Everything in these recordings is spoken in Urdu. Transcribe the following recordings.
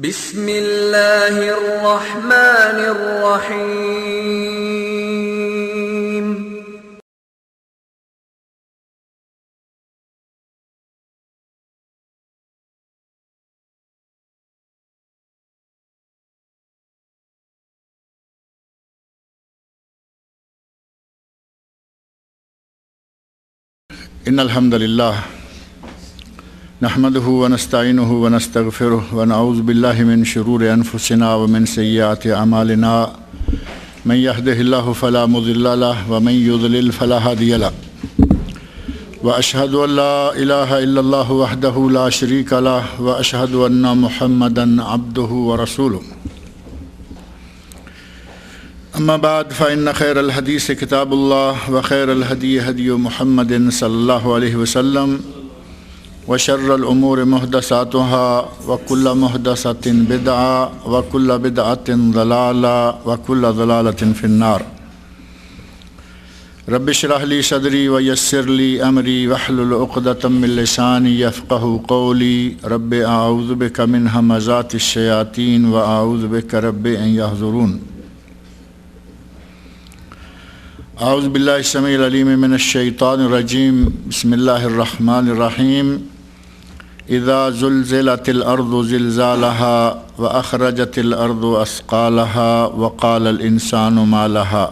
بسم اللہ الرحمن الرحیم۔ ان الحمد للہ نحمده ونستعینه ونستغفره ونعوذ باللہ من شرور انفسنا ومن سیئات اعمالنا من يهده الله فلا مضل له ومن يضلل فلا هادي له واشهد ان لا اله الا الله وحده لا شريك له واشهد ان محمدا عبده ورسوله اما بعد فان خير الحديث كتاب الله وخير الهدي هدي محمد صلى الله عليه وسلم وشر الأمور محدثاتها وكل محدثة بدعة وكل بدعة ضلالة وكل ضلالة في النار۔ رب اشرح لي صدري ويسر لي أمري واحلل عقدة من لساني يفقهوا قولي رب أعوذ بك من همزات الشياطين وأعوذ بك رب أن يحضرون۔ اعوذ باللہ السمیع العلیم من الشیطان الرجیم، بسم اللہ الرحمن الرحیم۔ اذا زلزلت الارض زلزالها واخرجت الارض اثقالها وقال الانسان ما لها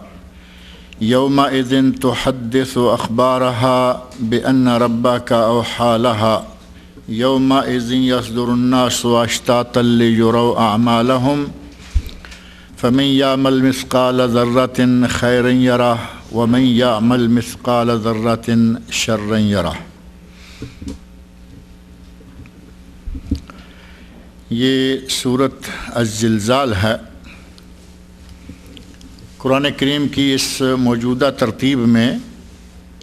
يومئذ تحدث اخبارها بان ربك اوحى لها يومئذ يصدر الناس اشتاتا ليروا اعمالهم فمن يعمل مثقال ذرة خيرا يره ومن يعمل مثقال ذرة شرا يره۔ یہ سورۃ الزلزال ہے۔ قرآن کریم کی اس موجودہ ترتیب میں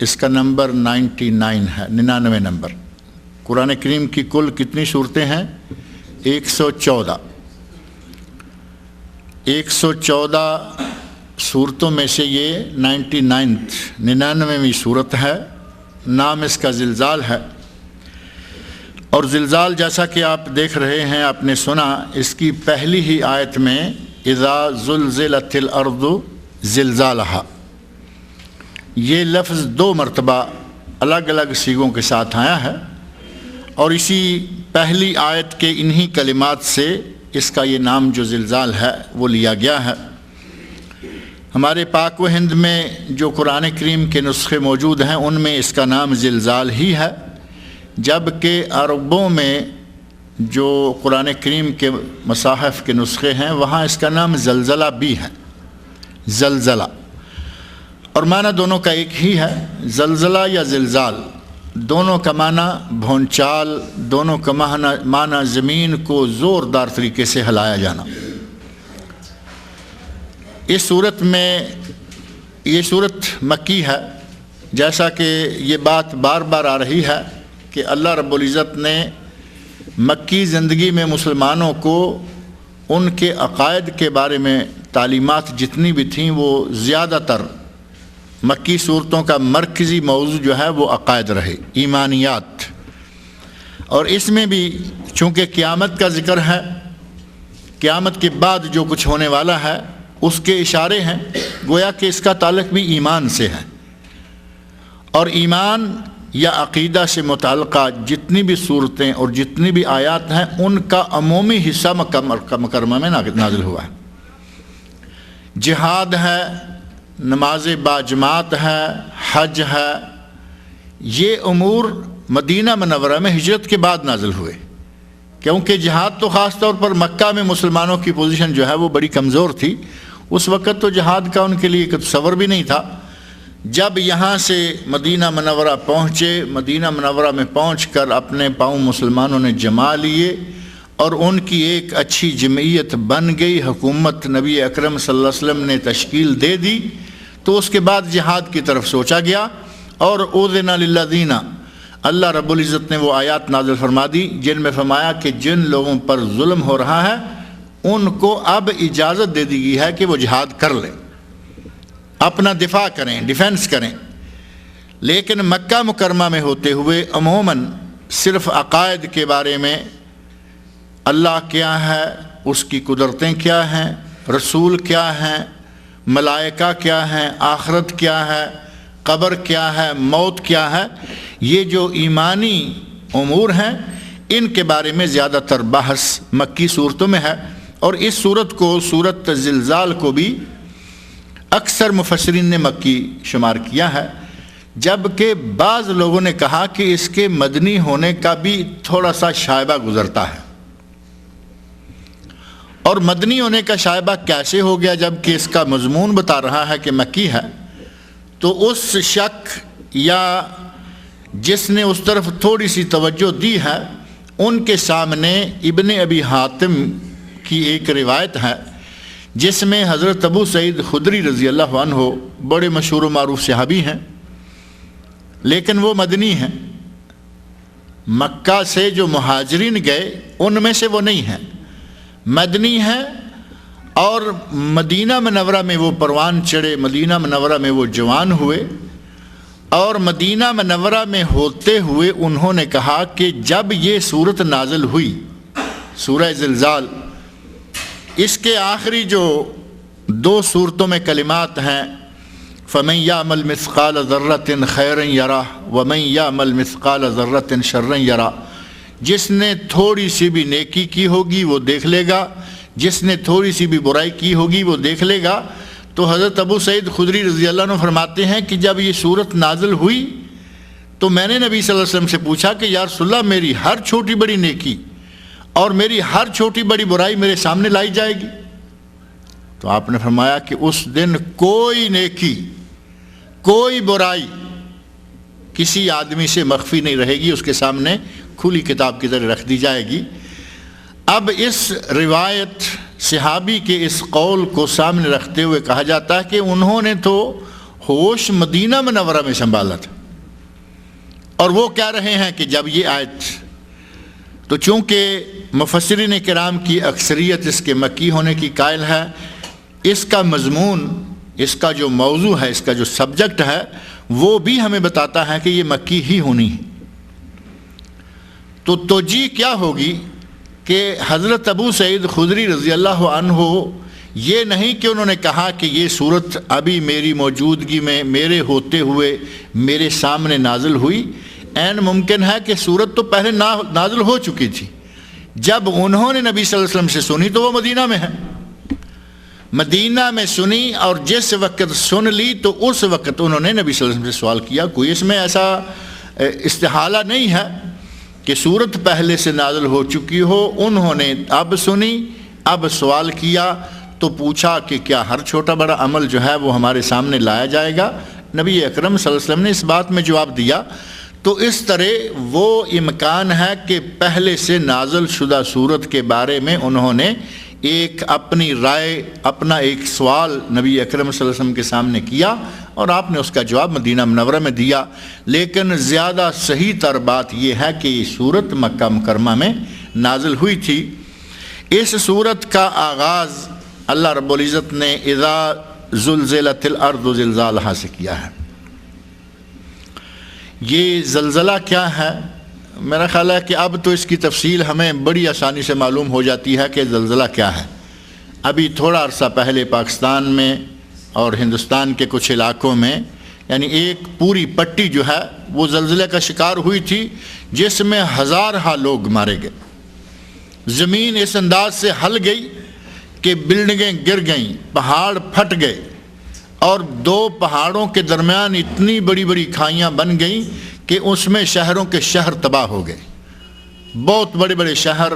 اس کا نمبر 99 ہے، 99 نمبر۔ قرآن کریم کی کل کتنی صورتیں ہیں؟ 114۔ 114 صورتوں میں سے یہ 99ویں صورت ہے۔ نام اس کا زلزال ہے، اور زلزال جیسا کہ آپ دیکھ رہے ہیں، آپ نے سنا، اس کی پہلی ہی آیت میں اذا زلزلت الارض زلزالها، یہ لفظ 2 مرتبہ الگ الگ صیغوں کے ساتھ آیا ہے، اور اسی پہلی آیت کے انہی کلمات سے اس کا یہ نام جو زلزال ہے وہ لیا گیا ہے۔ ہمارے پاک و ہند میں جو قرآن کریم کے نسخے موجود ہیں ان میں اس کا نام زلزال ہی ہے، جبکہ عربوں میں جو قرآن کریم کے مصاحف کے نسخے ہیں وہاں اس کا نام زلزلہ بھی ہے، زلزلہ، اور معنی دونوں کا ایک ہی ہے۔ زلزلہ یا زلزال دونوں کا معنی بھونچال، دونوں کا معنی زمین کو زوردار طریقے سے ہلایا جانا۔ اس صورت میں یہ صورت مکی ہے، جیسا کہ یہ بات بار بار آ رہی ہے کہ اللہ رب العزت نے مکی زندگی میں مسلمانوں کو ان کے عقائد کے بارے میں تعلیمات جتنی بھی تھیں وہ زیادہ تر مکی صورتوں کا مرکزی موضوع جو ہے وہ عقائد رہے، ایمانیات، اور اس میں بھی چونکہ قیامت کا ذکر ہے، قیامت کے بعد جو کچھ ہونے والا ہے اس کے اشارے ہیں، گویا کہ اس کا تعلق بھی ایمان سے ہے، اور ایمان یا عقیدہ سے متعلقہ جتنی بھی صورتیں اور جتنی بھی آیات ہیں ان کا عمومی حصہ مکہ مکرمہ میں نازل ہوا ہے۔ جہاد ہے، نماز باجماعت ہے، حج ہے، یہ امور مدینہ منورہ میں ہجرت کے بعد نازل ہوئے، کیونکہ جہاد تو خاص طور پر مکہ میں مسلمانوں کی پوزیشن جو ہے وہ بڑی کمزور تھی، اس وقت تو جہاد کا ان کے لیے ایک تصور بھی نہیں تھا۔ جب یہاں سے مدینہ منورہ پہنچے، مدینہ منورہ میں پہنچ کر اپنے پاؤں مسلمانوں نے جما لیے اور ان کی ایک اچھی جمعیت بن گئی، حکومت نبی اکرم صلی اللہ علیہ وسلم نے تشکیل دے دی، تو اس کے بعد جہاد کی طرف سوچا گیا، اور اذن للذین، اللہ رب العزت نے وہ آیات نازل فرما دی جن میں فرمایا کہ جن لوگوں پر ظلم ہو رہا ہے ان کو اب اجازت دے دی گئی ہے کہ وہ جہاد کر لیں، اپنا دفاع کریں، ڈیفنس کریں۔ لیکن مکہ مکرمہ میں ہوتے ہوئے عموماً صرف عقائد کے بارے میں اللہ کیا ہے، اس کی قدرتیں کیا ہیں، رسول کیا ہیں، ملائکہ کیا ہیں، آخرت کیا ہے، قبر کیا ہے، موت کیا ہے، یہ جو ایمانی امور ہیں ان کے بارے میں زیادہ تر بحث مکی صورتوں میں ہے۔ اور اس صورت کو، صورت زلزال کو بھی اکثر مفسرین نے مکی شمار کیا ہے، جبکہ بعض لوگوں نے کہا کہ اس کے مدنی ہونے کا بھی تھوڑا سا شائبہ گزرتا ہے۔ اور مدنی ہونے کا شائبہ کیسے ہو گیا جبکہ اس کا مضمون بتا رہا ہے کہ مکی ہے؟ تو اس شک یا جس نے اس طرف تھوڑی سی توجہ دی ہے ان کے سامنے ابن ابی حاتم کی ایک روایت ہے جس میں حضرت ابو سعید خدری رضی اللہ عنہ بڑے مشہور و معروف صحابی ہیں، لیکن وہ مدنی ہیں۔ مکہ سے جو مہاجرین گئے ان میں سے وہ نہیں ہیں، مدنی ہیں، اور مدینہ منورہ میں وہ پروان چڑھے، مدینہ منورہ میں وہ جوان ہوئے، اور مدینہ منورہ میں ہوتے ہوئے انہوں نے کہا کہ جب یہ صورت نازل ہوئی، سورہ زلزال، اس کے آخری جو 2 صورتوں میں کلمات ہیں فَمَنْ يَعْمَلْ مِثْقَالَ ذَرَّةٍ خَيْرًا يَرَهُ وَمَنْ يَعْمَلْ مِثْقَالَ ذَرَّةٍ شَرًّا يَرَهُ، جس نے تھوڑی سی بھی نیکی کی ہوگی وہ دیکھ لے گا، جس نے تھوڑی سی بھی برائی کی ہوگی وہ دیکھ لے گا۔ تو حضرت ابو سعید خدری رضی اللہ عنہ فرماتے ہیں کہ جب یہ صورت نازل ہوئی تو میں نے نبی صلی اللہ علیہ وسلم سے پوچھا کہ یا رسول اللہ میری ہر چھوٹی بڑی نیکی اور میری ہر چھوٹی بڑی برائی میرے سامنے لائی جائے گی؟ تو آپ نے فرمایا کہ اس دن کوئی نیکی، کوئی برائی کسی آدمی سے مخفی نہیں رہے گی، اس کے سامنے کھلی کتاب کی طرح رکھ دی جائے گی۔ اب اس روایت صحابی کے اس قول کو سامنے رکھتے ہوئے کہا جاتا ہے کہ انہوں نے تو ہوش مدینہ منورہ میں سنبھالا تھا، اور وہ کہہ رہے ہیں کہ جب یہ آیت، تو چونکہ مفسرین کرام کی اکثریت اس کے مکی ہونے کی قائل ہے، اس کا مضمون، اس کا جو موضوع ہے، اس کا جو سبجیکٹ ہے وہ بھی ہمیں بتاتا ہے کہ یہ مکی ہی ہونی ہے۔ تو توجیہ کیا ہوگی کہ حضرت ابو سعید خدری رضی اللہ عنہ یہ نہیں کہ انہوں نے کہا کہ یہ صورت ابھی میری موجودگی میں، میرے ہوتے ہوئے میرے سامنے نازل ہوئی، عین ممکن ہے کہ صورت تو پہلے نازل ہو چکی تھی، جب انہوں نے نبی صلی اللہ علیہ وسلم سے سنی تو وہ مدینہ میں ہے، مدینہ میں سنی، اور جس وقت سن لی تو اس وقت انہوں نے نبی صلی اللہ علیہ وسلم سے سوال کیا۔ کوئی اس میں ایسا استحالہ نہیں ہے کہ صورت پہلے سے نازل ہو چکی ہو، انہوں نے اب سنی، اب سوال کیا، تو پوچھا کہ کیا ہر چھوٹا بڑا عمل جو ہے وہ ہمارے سامنے لایا جائے گا؟ نبی اکرم صلی اللہ علیہ وسلم نے اس بات میں جواب دیا۔ تو اس طرح وہ امکان ہے کہ پہلے سے نازل شدہ صورت کے بارے میں انہوں نے ایک اپنی رائے، اپنا ایک سوال نبی اکرم صلی اللہ علیہ وسلم کے سامنے کیا، اور آپ نے اس کا جواب مدینہ منورہ میں دیا۔ لیکن زیادہ صحیح تر بات یہ ہے کہ یہ صورت مکہ مکرمہ میں نازل ہوئی تھی۔ اس صورت کا آغاز اللہ رب العزت نے اذا زلزلت الارض زلزالہا سے کیا ہے۔ یہ زلزلہ کیا ہے؟ میرا خیال ہے کہ اب تو اس کی تفصیل ہمیں بڑی آسانی سے معلوم ہو جاتی ہے کہ زلزلہ کیا ہے۔ ابھی تھوڑا عرصہ پہلے پاکستان میں اور ہندوستان کے کچھ علاقوں میں، یعنی ایک پوری پٹی جو ہے وہ زلزلے کا شکار ہوئی تھی، جس میں ہزارہ لوگ مارے گئے۔ زمین اس انداز سے ہل گئی کہ بلڈنگیں گر گئیں، پہاڑ پھٹ گئے، اور 2 پہاڑوں کے درمیان اتنی بڑی بڑی کھائیاں بن گئیں کہ اس میں شہروں کے شہر تباہ ہو گئے۔ بہت بڑے بڑے شہر،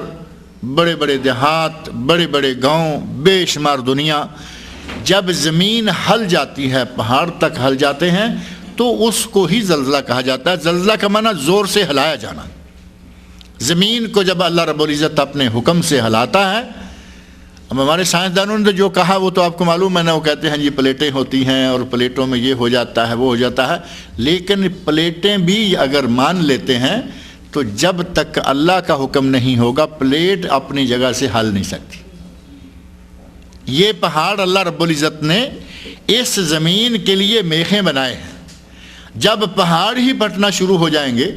بڑے بڑے دیہات، بڑے بڑے گاؤں، بے شمار دنیا۔ جب زمین ہل جاتی ہے، پہاڑ تک ہل جاتے ہیں، تو اس کو ہی زلزلہ کہا جاتا ہے۔ زلزلہ کا معنی زور سے ہلایا جانا۔ زمین کو جب اللہ رب العزت اپنے حکم سے ہلاتا ہے، اب ہمارے سائنسدانوں نے جو کہا وہ تو آپ کو معلوم ہے نا، وہ کہتے ہیں یہ پلیٹیں ہوتی ہیں اور پلیٹوں میں یہ ہو جاتا ہے، وہ ہو جاتا ہے، لیکن پلیٹیں بھی اگر مان لیتے ہیں تو جب تک اللہ کا حکم نہیں ہوگا پلیٹ اپنی جگہ سے ہل نہیں سکتی۔ یہ پہاڑ اللہ رب العزت نے اس زمین کے لیے میخیں بنائے ہیں۔ جب پہاڑ ہی پھٹنا شروع ہو جائیں گے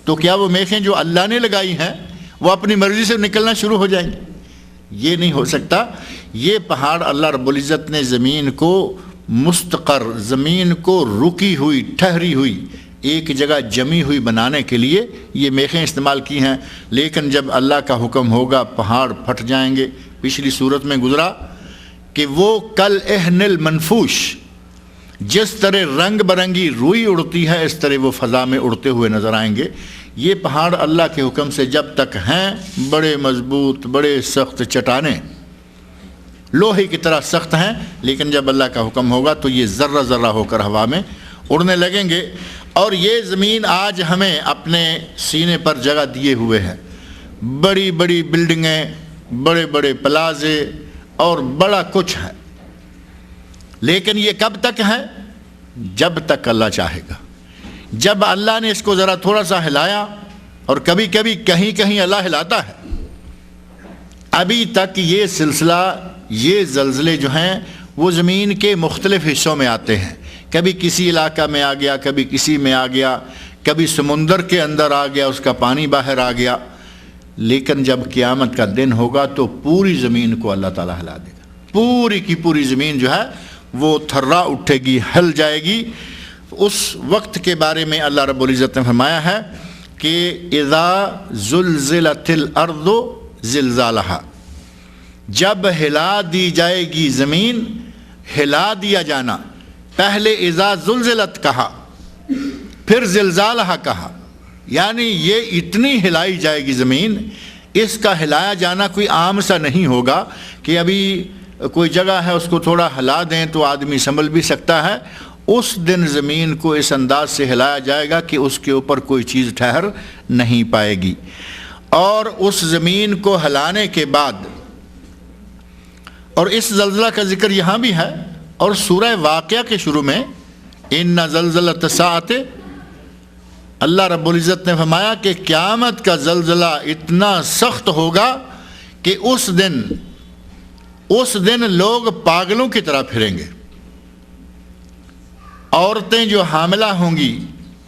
تو کیا وہ میخیں جو اللہ نے لگائی ہیں وہ اپنی مرضی سے نکلنا شروع ہو جائیں گے. یہ نہیں ہو سکتا. یہ پہاڑ اللہ رب العزت نے زمین کو مستقر، زمین کو رکی ہوئی، ٹھہری ہوئی، ایک جگہ جمی ہوئی بنانے کے لیے یہ میخیں استعمال کی ہیں. لیکن جب اللہ کا حکم ہوگا پہاڑ پھٹ جائیں گے. پچھلی صورت میں گزرا کہ وہ کل اہن المنفوش، جس طرح رنگ برنگی روئی اڑتی ہے اس طرح وہ فضا میں اڑتے ہوئے نظر آئیں گے. یہ پہاڑ اللہ کے حکم سے جب تک ہیں بڑے مضبوط، بڑے سخت چٹانیں، لوہے کی طرح سخت ہیں، لیکن جب اللہ کا حکم ہوگا تو یہ ذرہ ذرہ ہو کر ہوا میں اڑنے لگیں گے. اور یہ زمین آج ہمیں اپنے سینے پر جگہ دیے ہوئے ہے. بڑی بڑی بلڈنگیں، بڑے بڑے پلازے اور بڑا کچھ ہے، لیکن یہ کب تک ہے؟ جب تک اللہ چاہے گا. جب اللہ نے اس کو ذرا تھوڑا سا ہلایا، اور کبھی کبھی کہیں کہیں اللہ ہلاتا ہے. ابھی تک یہ سلسلہ، یہ زلزلے جو ہیں وہ زمین کے مختلف حصوں میں آتے ہیں. کبھی کسی علاقہ میں آ گیا، کبھی کسی میں آ گیا، کبھی سمندر کے اندر آ گیا، اس کا پانی باہر آ گیا. لیکن جب قیامت کا دن ہوگا تو پوری زمین کو اللہ تعالیٰ ہلا دے گا. پوری کی پوری زمین جو ہے وہ تھرا اٹھے گی، ہل جائے گی. اس وقت کے بارے میں اللہ رب العزت نے فرمایا ہے کہ اذا زلزلت الارض زلزالها، جب ہلا دی جائے گی زمین. ہلا دیا جانا، پہلے اذا زلزلت کہا، پھر زلزالها کہا، یعنی یہ اتنی ہلائی جائے گی زمین. اس کا ہلایا جانا کوئی عام سا نہیں ہوگا کہ ابھی کوئی جگہ ہے اس کو تھوڑا ہلا دیں تو آدمی سنبھل بھی سکتا ہے. اس دن زمین کو اس انداز سے ہلایا جائے گا کہ اس کے اوپر کوئی چیز ٹھہر نہیں پائے گی. اور اس زمین کو ہلانے کے بعد، اور اس زلزلہ کا ذکر یہاں بھی ہے، اور سورہ واقعہ کے شروع میں ان زلزلۃ الساعۃ، اللہ رب العزت نے فرمایا کہ قیامت کا زلزلہ اتنا سخت ہوگا کہ اس دن لوگ پاگلوں کی طرح پھریں گے. عورتیں جو حاملہ ہوں گی،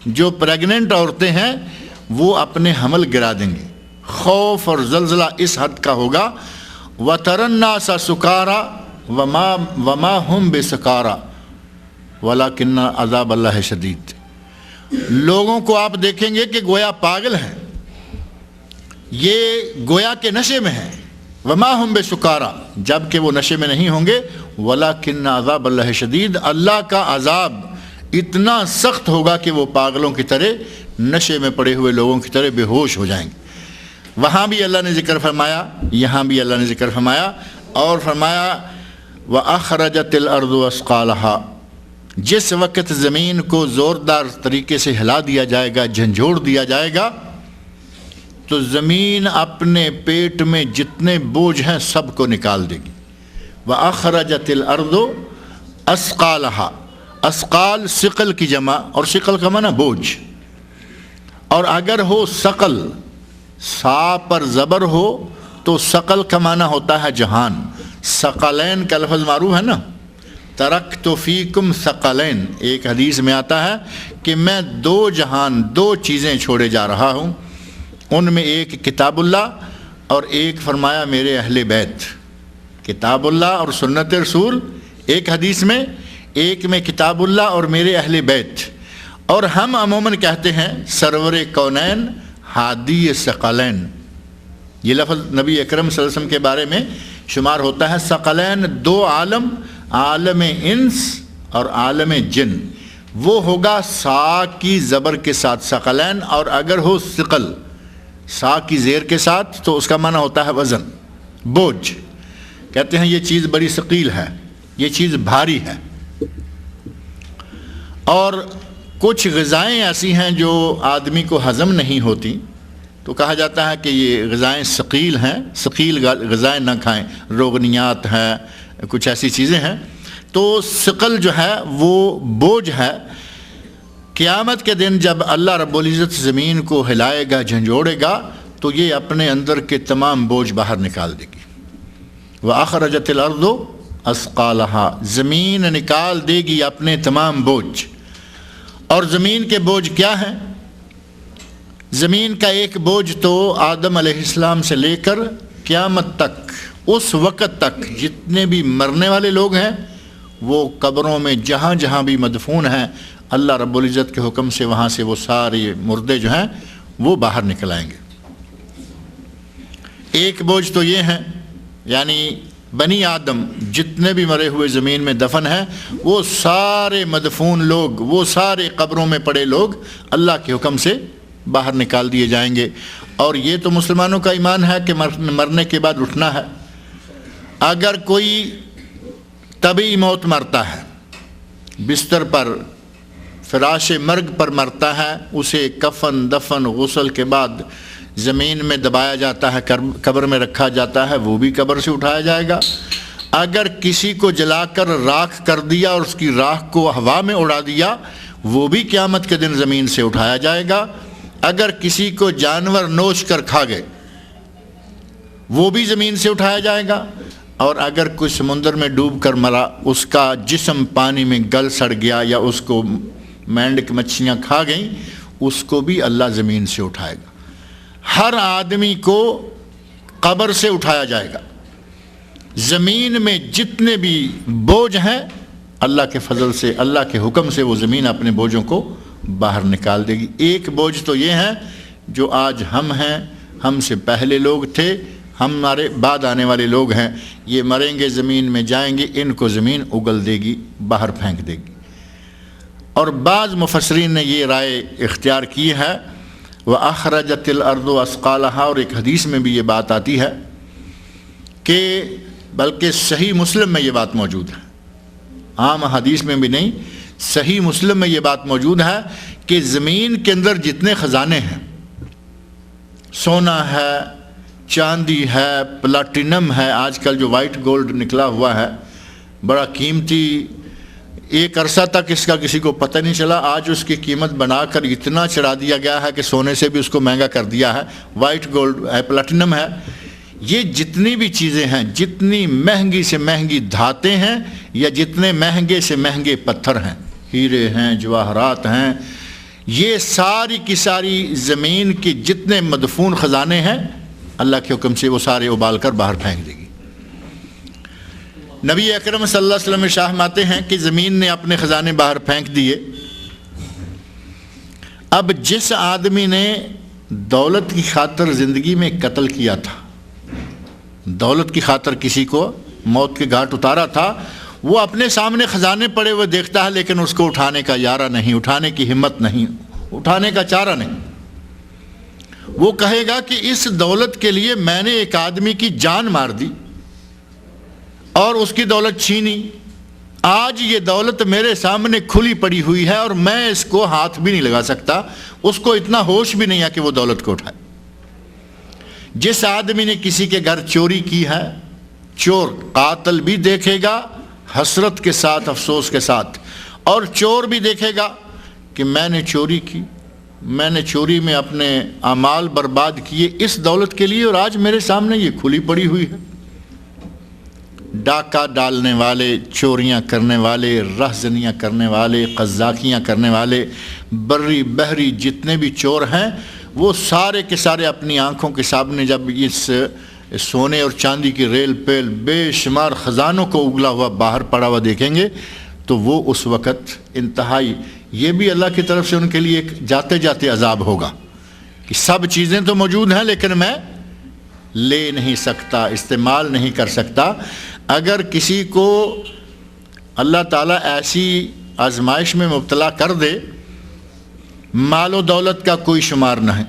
جو پریگننٹ عورتیں ہیں، وہ اپنے حمل گرا دیں گے. خوف اور زلزلہ اس حد کا ہوگا. وَتَرَى النَّاسَ سُكَارَى وَمَا هُمْ بِسُكَارَى وَلَكِنَّ عَذَابَ اللَّهِ شَدِيدٌ. لوگوں کو آپ دیکھیں گے کہ گویا پاگل ہیں، یہ گویا کے نشے میں ہیں. وَمَا هُمْ بِسُكَارَى، جب کہ وہ نشے میں نہیں ہوں گے. وَلَكِنَّ عَذَابَ اللَّهِ شَدِيدٌ، اللہ کا عذاب اتنا سخت ہوگا کہ وہ پاگلوں کی طرح، نشے میں پڑے ہوئے لوگوں کی طرح بے ہوش ہو جائیں گے. وہاں بھی اللہ نے ذکر فرمایا، یہاں بھی اللہ نے ذکر فرمایا، اور فرمایا وَأَخْرَجَتِ الْأَرْضُ أَثْقَالَهَا، جس وقت زمین کو زوردار طریقے سے ہلا دیا جائے گا، جھنجھوڑ دیا جائے گا، تو زمین اپنے پیٹ میں جتنے بوجھ ہیں سب کو نکال دے گی. وَأَخْرَجَتِ الْأَرْضُ أَثْقَالَهَا، اثقال ثقل کی جمع، اور ثقل کا معنی بوجھ. اور اگر ہو ثقل، سا پر زبر ہو تو ثقل کا معنی ہوتا ہے جہان. ثقلین کا لفظ معروف ہے نا، ترکت فیکم ثقلین. ایک حدیث میں آتا ہے کہ میں دو جہان، دو چیزیں چھوڑے جا رہا ہوں. ان میں ایک کتاب اللہ اور ایک فرمایا میرے اہل بیت. کتاب اللہ اور سنت رسول ایک حدیث میں، ایک میں کتاب اللہ اور میرے اہل بیت. اور ہم عموماً کہتے ہیں سرور کونین ہادی ثقلین. یہ لفظ نبی اکرم صلی اللہ علیہ وسلم کے بارے میں شمار ہوتا ہے. ثقلین دو عالم، عالم انس اور عالم جن. وہ ہوگا سا کی زبر کے ساتھ ثقلین، اور اگر ہو ثقل سا کی زیر کے ساتھ تو اس کا معنی ہوتا ہے وزن، بوجھ. کہتے ہیں یہ چیز بڑی ثقیل ہے، یہ چیز بھاری ہے. اور کچھ غذائیں ایسی ہیں جو آدمی کو ہضم نہیں ہوتی، تو کہا جاتا ہے کہ یہ غذائیں ثقیل ہیں، ثقیل غذائیں نہ کھائیں. روغنیات ہیں، کچھ ایسی چیزیں ہیں. تو ثقل جو ہے وہ بوجھ ہے. قیامت کے دن جب اللہ رب العزت زمین کو ہلائے گا، جھنجھوڑے گا، تو یہ اپنے اندر کے تمام بوجھ باہر نکال دے گی. وَأَخْرَجَتِ الْأَرْضُ أَثْقَالَهَا، زمین نکال دے گی اپنے تمام بوجھ. اور زمین کے بوجھ کیا ہیں؟ زمین کا ایک بوجھ تو آدم علیہ السلام سے لے کر قیامت تک، اس وقت تک جتنے بھی مرنے والے لوگ ہیں وہ قبروں میں جہاں جہاں بھی مدفون ہیں، اللہ رب العزت کے حکم سے وہاں سے وہ سارے مردے جو ہیں وہ باہر نکل آئیں گے۔ ایک بوجھ تو یہ ہے، یعنی بنی آدم جتنے بھی مرے ہوئے زمین میں دفن ہیں وہ سارے مدفون لوگ، وہ سارے قبروں میں پڑے لوگ اللہ کے حکم سے باہر نکال دیے جائیں گے۔ اور یہ تو مسلمانوں کا ایمان ہے کہ مرنے کے بعد اٹھنا ہے۔ اگر کوئی طبعی موت مرتا ہے، بستر پر فراش مرگ پر مرتا ہے، اسے کفن دفن غسل کے بعد زمین میں دبایا جاتا ہے، قبر میں رکھا جاتا ہے، وہ بھی قبر سے اٹھایا جائے گا۔ اگر کسی کو جلا کر راکھ کر دیا اور اس کی راکھ کو ہوا میں اڑا دیا، وہ بھی قیامت کے دن زمین سے اٹھایا جائے گا۔ اگر کسی کو جانور نوچ کر کھا گئے، وہ بھی زمین سے اٹھایا جائے گا۔ اور اگر کوئی سمندر میں ڈوب کر مرا، اس کا جسم پانی میں گل سڑ گیا یا اس کو مینڈک مچھلیاں کھا گئیں، اس کو بھی اللہ زمین سے اٹھائے گا۔ ہر آدمی کو قبر سے اٹھایا جائے گا۔ زمین میں جتنے بھی بوجھ ہیں اللہ کے فضل سے، اللہ کے حکم سے وہ زمین اپنے بوجھوں کو باہر نکال دے گی۔ ایک بوجھ تو یہ ہے جو آج ہم ہیں، ہم سے پہلے لوگ تھے، ہمارے بعد آنے والے لوگ ہیں، یہ مریں گے زمین میں جائیں گے، ان کو زمین اگل دے گی، باہر پھینک دے گی۔ اور بعض مفسرین نے یہ رائے اختیار کی ہے وَأَخْرَجَتِ الْأَرْضُ أَثْقَالَهَا، اور ایک حدیث میں بھی یہ بات آتی ہے کہ بلکہ صحیح مسلم میں یہ بات موجود ہے، عام حدیث میں بھی نہیں، صحیح مسلم میں یہ بات موجود ہے کہ زمین کے اندر جتنے خزانے ہیں، سونا ہے، چاندی ہے، پلاٹینم ہے، آج کل جو وائٹ گولڈ نکلا ہوا ہے بڑا قیمتی، ایک عرصہ تک اس کا کسی کو پتہ نہیں چلا، آج اس کی قیمت بنا کر اتنا چڑھا دیا گیا ہے کہ سونے سے بھی اس کو مہنگا کر دیا ہے، وائٹ گولڈ ہے، پلاٹینم ہے۔ یہ جتنی بھی چیزیں ہیں، جتنی مہنگی سے مہنگی دھاتیں ہیں یا جتنے مہنگے سے مہنگے پتھر ہیں، ہیرے ہیں، جواہرات ہیں، یہ ساری کی ساری زمین کے جتنے مدفون خزانے ہیں اللہ کے حکم سے وہ سارے ابال کر باہر پھینک دے گی۔ نبی اکرم صلی اللہ علیہ وسلم ارشاد فرماتے ہیں کہ زمین نے اپنے خزانے باہر پھینک دیے۔ اب جس آدمی نے دولت کی خاطر زندگی میں قتل کیا تھا، دولت کی خاطر کسی کو موت کے گھاٹ اتارا تھا، وہ اپنے سامنے خزانے پڑے ہوئے دیکھتا ہے لیکن اس کو اٹھانے کا یارہ نہیں، اٹھانے کی ہمت نہیں، اٹھانے کا چارہ نہیں۔ وہ کہے گا کہ اس دولت کے لیے میں نے ایک آدمی کی جان مار دی اور اس کی دولت چھینی، آج یہ دولت میرے سامنے کھلی پڑی ہوئی ہے اور میں اس کو ہاتھ بھی نہیں لگا سکتا، اس کو اتنا ہوش بھی نہیں ہے کہ وہ دولت کو اٹھائے۔ جس آدمی نے کسی کے گھر چوری کی ہے، چور قاتل بھی دیکھے گا حسرت کے ساتھ، افسوس کے ساتھ، اور چور بھی دیکھے گا کہ میں نے چوری کی، میں نے چوری میں اپنے اعمال برباد کیے اس دولت کے لیے اور آج میرے سامنے یہ کھلی پڑی ہوئی ہے۔ ڈاکہ ڈالنے والے، چوریاں کرنے والے، رہزنیاں کرنے والے، قزاقیاں کرنے والے، بری بحری جتنے بھی چور ہیں وہ سارے کے سارے اپنی آنکھوں کے سامنے جب اس سونے اور چاندی کی ریل پیل بے شمار خزانوں کو اگلا ہوا باہر پڑا ہوا دیکھیں گے تو وہ اس وقت انتہائی، یہ بھی اللہ کی طرف سے ان کے لیے ایک جاتے جاتے عذاب ہوگا کہ سب چیزیں تو موجود ہیں لیکن میں لے نہیں سکتا، استعمال نہیں کر سکتا۔ اگر کسی کو اللہ تعالیٰ ایسی آزمائش میں مبتلا کر دے، مال و دولت کا کوئی شمار نہ ہے،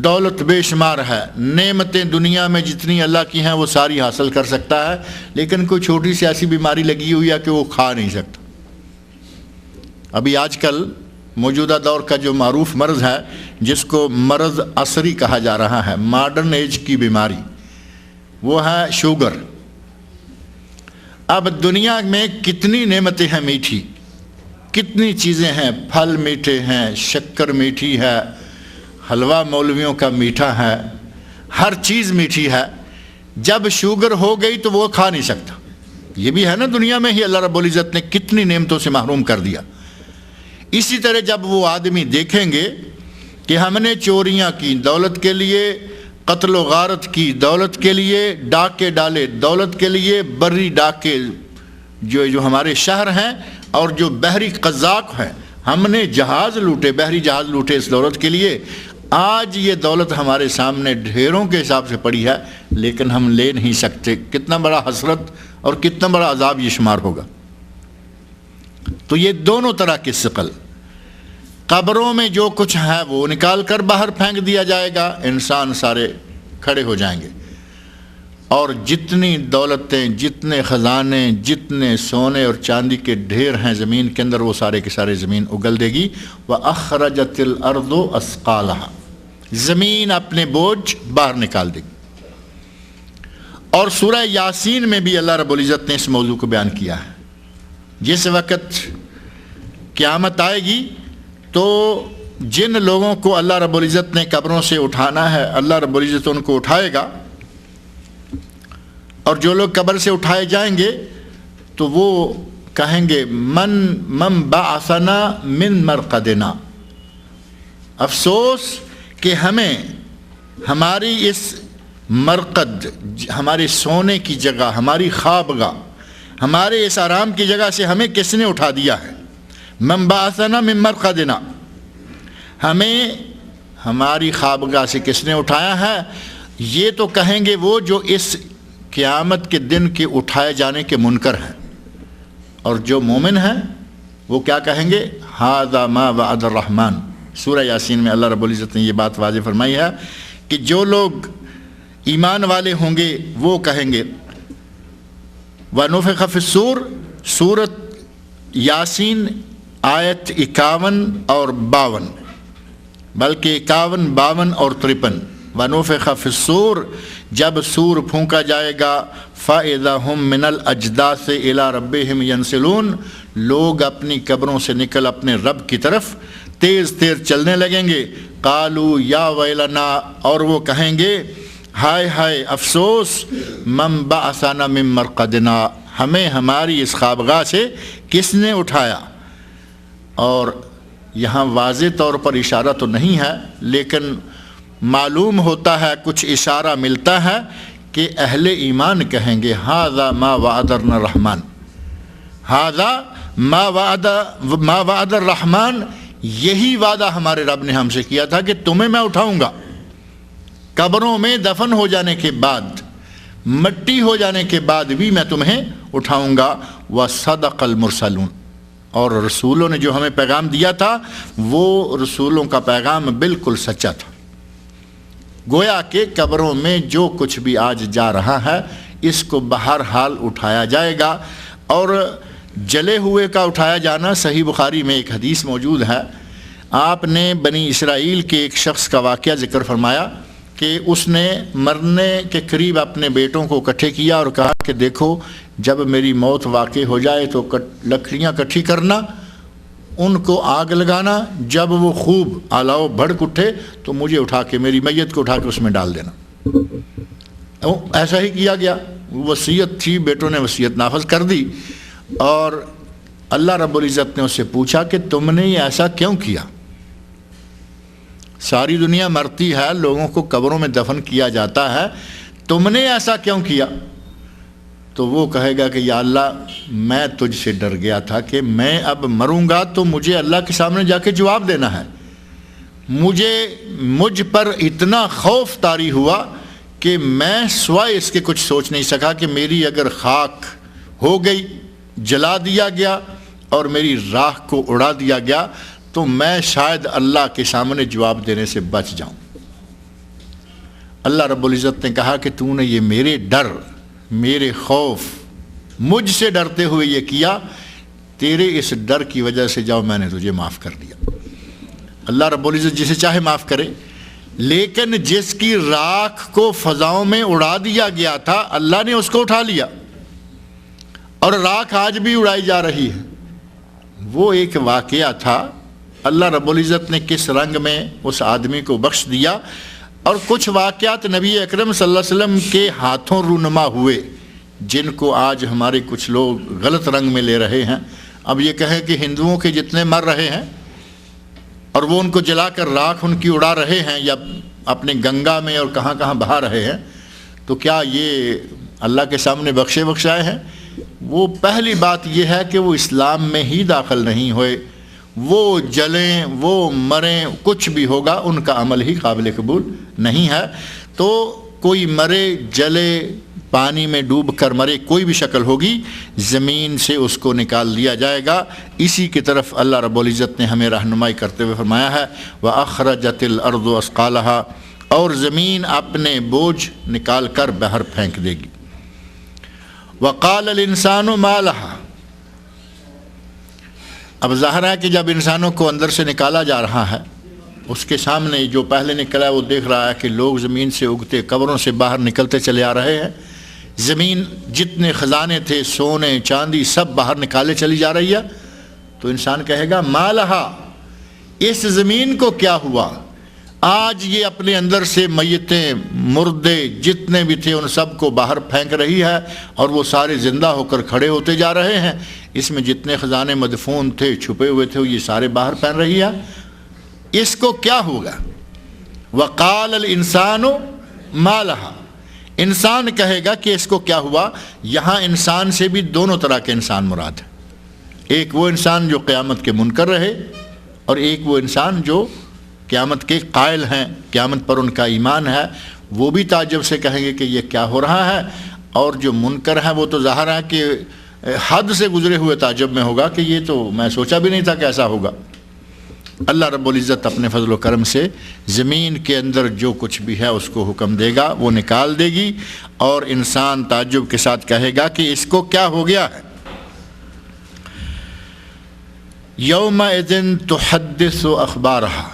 دولت بے شمار ہے، نعمتیں دنیا میں جتنی اللہ کی ہیں وہ ساری حاصل کر سکتا ہے، لیکن کوئی چھوٹی سی ایسی بیماری لگی ہوئی ہے کہ وہ کھا نہیں سکتا۔ ابھی آج کل موجودہ دور کا جو معروف مرض ہے جس کو مرض عصری کہا جا رہا ہے، ماڈرن ایج کی بیماری، وہ ہے شوگر۔ اب دنیا میں کتنی نعمتیں ہیں میٹھی، کتنی چیزیں ہیں، پھل میٹھے ہیں، شکر میٹھی ہے، حلوہ مولویوں کا میٹھا ہے، ہر چیز میٹھی ہے۔ جب شوگر ہو گئی تو وہ کھا نہیں سکتا۔ یہ بھی ہے نا، دنیا میں ہی اللہ رب العزت نے کتنی نعمتوں سے محروم کر دیا۔ اسی طرح جب وہ آدمی دیکھیں گے کہ ہم نے چوریاں کی دولت کے لیے، قتل و غارت کی دولت کے لیے، ڈاکے ڈالے دولت کے لیے، بری ڈاکے جو ہمارے شہر ہیں اور جو بحری قزاق ہیں، ہم نے جہاز لوٹے، بحری جہاز لوٹے اس دولت کے لیے۔ آج یہ دولت ہمارے سامنے ڈھیروں کے حساب سے پڑی ہے لیکن ہم لے نہیں سکتے۔ کتنا بڑا حسرت اور کتنا بڑا عذاب یہ شمار ہوگا۔ تو یہ دونوں طرح کے ثقل، قبروں میں جو کچھ ہے وہ نکال کر باہر پھینک دیا جائے گا، انسان سارے کھڑے ہو جائیں گے، اور جتنی دولتیں، جتنے خزانے، جتنے سونے اور چاندی کے ڈھیر ہیں زمین کے اندر، وہ سارے کے سارے زمین اگل دے گی۔ وَأَخْرَجَتِ الْأَرْضُ أَثْقَالَهَا، زمین اپنے بوجھ باہر نکال دے گی۔ اور سورہ یاسین میں بھی اللہ رب العزت نے اس موضوع کو بیان کیا ہے۔ جس وقت قیامت آئے گی تو جن لوگوں کو اللہ رب العزت نے قبروں سے اٹھانا ہے، اللہ رب العزت ان کو اٹھائے گا، اور جو لوگ قبر سے اٹھائے جائیں گے تو وہ کہیں گے من بعثنا من مرقدنا، افسوس کہ ہمیں ہماری اس مرقد، ہمارے سونے کی جگہ، ہماری خوابگاہ، ہمارے اس آرام کی جگہ سے ہمیں کس نے اٹھا دیا ہے۔ من بعثنا من مرقدنا، ہمیں ہماری خوابگاہ سے کس نے اٹھایا ہے۔ یہ تو کہیں گے وہ جو اس قیامت کے دن کے اٹھائے جانے کے منکر ہیں، اور جو مومن ہیں وہ کیا کہیں گے؟ ھذا ما وعد الرحمن۔ سورہ یاسین میں اللہ رب العزت نے یہ بات واضح فرمائی ہے کہ جو لوگ ایمان والے ہوں گے وہ کہیں گے۔ وَنُفِخَ فِي الصُّورِ، سورۃ یاسین آیت 51 اور 52، بلکہ 51، 52 اور 53۔ وَنُفِخَ فِي الصُّورِ، جب سور پھونکا جائے گا، فَإِذَا هُم مِّنَ الْأَجْدَاثِ إِلَىٰ رَبِّهِمْ يَنْسِلُونَ، لوگ اپنی قبروں سے نکل اپنے رب کی طرف تیز تیز چلنے لگیں گے۔ قالوا یا ویلنا، اور وہ کہیں گے ہائے ہائے افسوس، من بعثنا من مرقدنا، ہمیں ہماری اس خوابگاہ سے کس نے اٹھایا۔ اور یہاں واضح طور پر اشارہ تو نہیں ہے لیکن معلوم ہوتا ہے، کچھ اشارہ ملتا ہے کہ اہل ایمان کہیں گے ھذا ما وعدنا الرحمن، ھذا ما وعد الرحمن، یہی وعدہ ہمارے رب نے ہم سے کیا تھا کہ تمہیں میں اٹھاؤں گا۔ قبروں میں دفن ہو جانے کے بعد، مٹی ہو جانے کے بعد بھی میں تمہیں اٹھاؤں گا۔ وصدق المرسلون، اور رسولوں نے جو ہمیں پیغام دیا تھا وہ رسولوں کا پیغام بالکل سچا تھا۔ گویا کہ قبروں میں جو کچھ بھی آج جا رہا ہے اس کو بہرحال اٹھایا جائے گا۔ اور جلے ہوئے کا اٹھایا جانا، صحیح بخاری میں ایک حدیث موجود ہے، آپ نے بنی اسرائیل کے ایک شخص کا واقعہ ذکر فرمایا کہ اس نے مرنے کے قریب اپنے بیٹوں کو اکٹھے کیا اور کہا کہ دیکھو جب میری موت واقع ہو جائے تو لکڑیاں اکٹھی کرنا، ان کو آگ لگانا، جب وہ خوب الاؤ بھڑک اٹھے تو مجھے اٹھا کے، میری میت کو اٹھا کے اس میں ڈال دینا۔ ایسا ہی کیا گیا، وصیت تھی، بیٹوں نے وصیت نافذ کر دی، اور اللہ رب العزت نے اس سے پوچھا کہ تم نے یہ ایسا کیوں کیا؟ ساری دنیا مرتی ہے، لوگوں کو قبروں میں دفن کیا جاتا ہے، تم نے ایسا کیوں کیا؟ تو وہ کہے گا کہ یا اللہ میں تجھ سے ڈر گیا تھا کہ میں اب مروں گا تو مجھے اللہ کے سامنے جا کے جواب دینا ہے۔ مجھ پر اتنا خوف طاری ہوا کہ میں سوائے اس کے کچھ سوچ نہیں سکا کہ میری اگر خاک ہو گئی، جلا دیا گیا اور میری راکھ کو اڑا دیا گیا تو میں شاید اللہ کے سامنے جواب دینے سے بچ جاؤں۔ اللہ رب العزت نے کہا کہ تو نے یہ میرے ڈر، میرے خوف، مجھ سے ڈرتے ہوئے یہ کیا، تیرے اس ڈر کی وجہ سے جاؤ میں نے تجھے معاف کر دیا۔ اللہ رب العزت جسے چاہے معاف کرے، لیکن جس کی راکھ کو فضاؤں میں اڑا دیا گیا تھا اللہ نے اس کو اٹھا لیا، اور راکھ آج بھی اڑائی جا رہی ہے۔ وہ ایک واقعہ تھا، اللہ رب العزت نے کس رنگ میں اس آدمی کو بخش دیا، اور کچھ واقعات نبی اکرم صلی اللہ علیہ وسلم کے ہاتھوں رونما ہوئے جن کو آج ہمارے کچھ لوگ غلط رنگ میں لے رہے ہیں۔ اب یہ کہیں کہ ہندوؤں کے جتنے مر رہے ہیں اور وہ ان کو جلا کر راکھ ان کی اڑا رہے ہیں یا اپنے گنگا میں اور کہاں کہاں بہا رہے ہیں، تو کیا یہ اللہ کے سامنے بخشائے ہیں؟ وہ پہلی بات یہ ہے کہ وہ اسلام میں ہی داخل نہیں ہوئے، وہ جلیں، وہ مریں، کچھ بھی ہوگا ان کا عمل ہی قابل قبول نہیں ہے۔ تو کوئی مرے، جلے، پانی میں ڈوب کر مرے، کوئی بھی شکل ہوگی، زمین سے اس کو نکال دیا جائے گا۔ اسی کی طرف اللہ رب العزت نے ہمیں رہنمائی کرتے ہوئے فرمایا ہے وَأَخْرَجَتِ الْأَرْضُ أَثْقَالَهَا، اور زمین اپنے بوجھ نکال کر باہر پھینک دے گی۔ وَقَالَ الْإِنسَانُ مَا لَهَا، اب ظاہر ہے کہ جب انسانوں کو اندر سے نکالا جا رہا ہے، اس کے سامنے جو پہلے نکلا ہے وہ دیکھ رہا ہے کہ لوگ زمین سے اگتے قبروں سے باہر نکلتے چلے آ رہے ہیں، زمین جتنے خزانے تھے، سونے چاندی، سب باہر نکالے چلی جا رہی ہے، تو انسان کہے گا ما لہا، اس زمین کو کیا ہوا؟ آج یہ اپنے اندر سے میتیں، مردے جتنے بھی تھے ان سب کو باہر پھینک رہی ہے، اور وہ سارے زندہ ہو کر کھڑے ہوتے جا رہے ہیں۔ اس میں جتنے خزانے مدفون تھے، چھپے ہوئے تھے، یہ سارے باہر پھینک رہی ہے، اس کو کیا ہوگا؟ وقال الانسان ما لہا، انسان کہے گا کہ اس کو کیا ہوا۔ یہاں انسان سے بھی دونوں طرح کے انسان مراد ہے، ایک وہ انسان جو قیامت کے منکر رہے، اور ایک وہ انسان جو قیامت کے قائل ہیں، قیامت پر ان کا ایمان ہے، وہ بھی تعجب سے کہیں گے کہ یہ کیا ہو رہا ہے۔ اور جو منکر ہیں وہ تو ظاہر ہے کہ حد سے گزرے ہوئے تعجب میں ہوگا کہ یہ تو میں سوچا بھی نہیں تھا کہ ایسا ہوگا۔ اللہ رب العزت اپنے فضل و کرم سے زمین کے اندر جو کچھ بھی ہے اس کو حکم دے گا، وہ نکال دے گی، اور انسان تعجب کے ساتھ کہے گا کہ اس کو کیا ہو گیا ہے۔ یومئذ تحدث اخبارہا،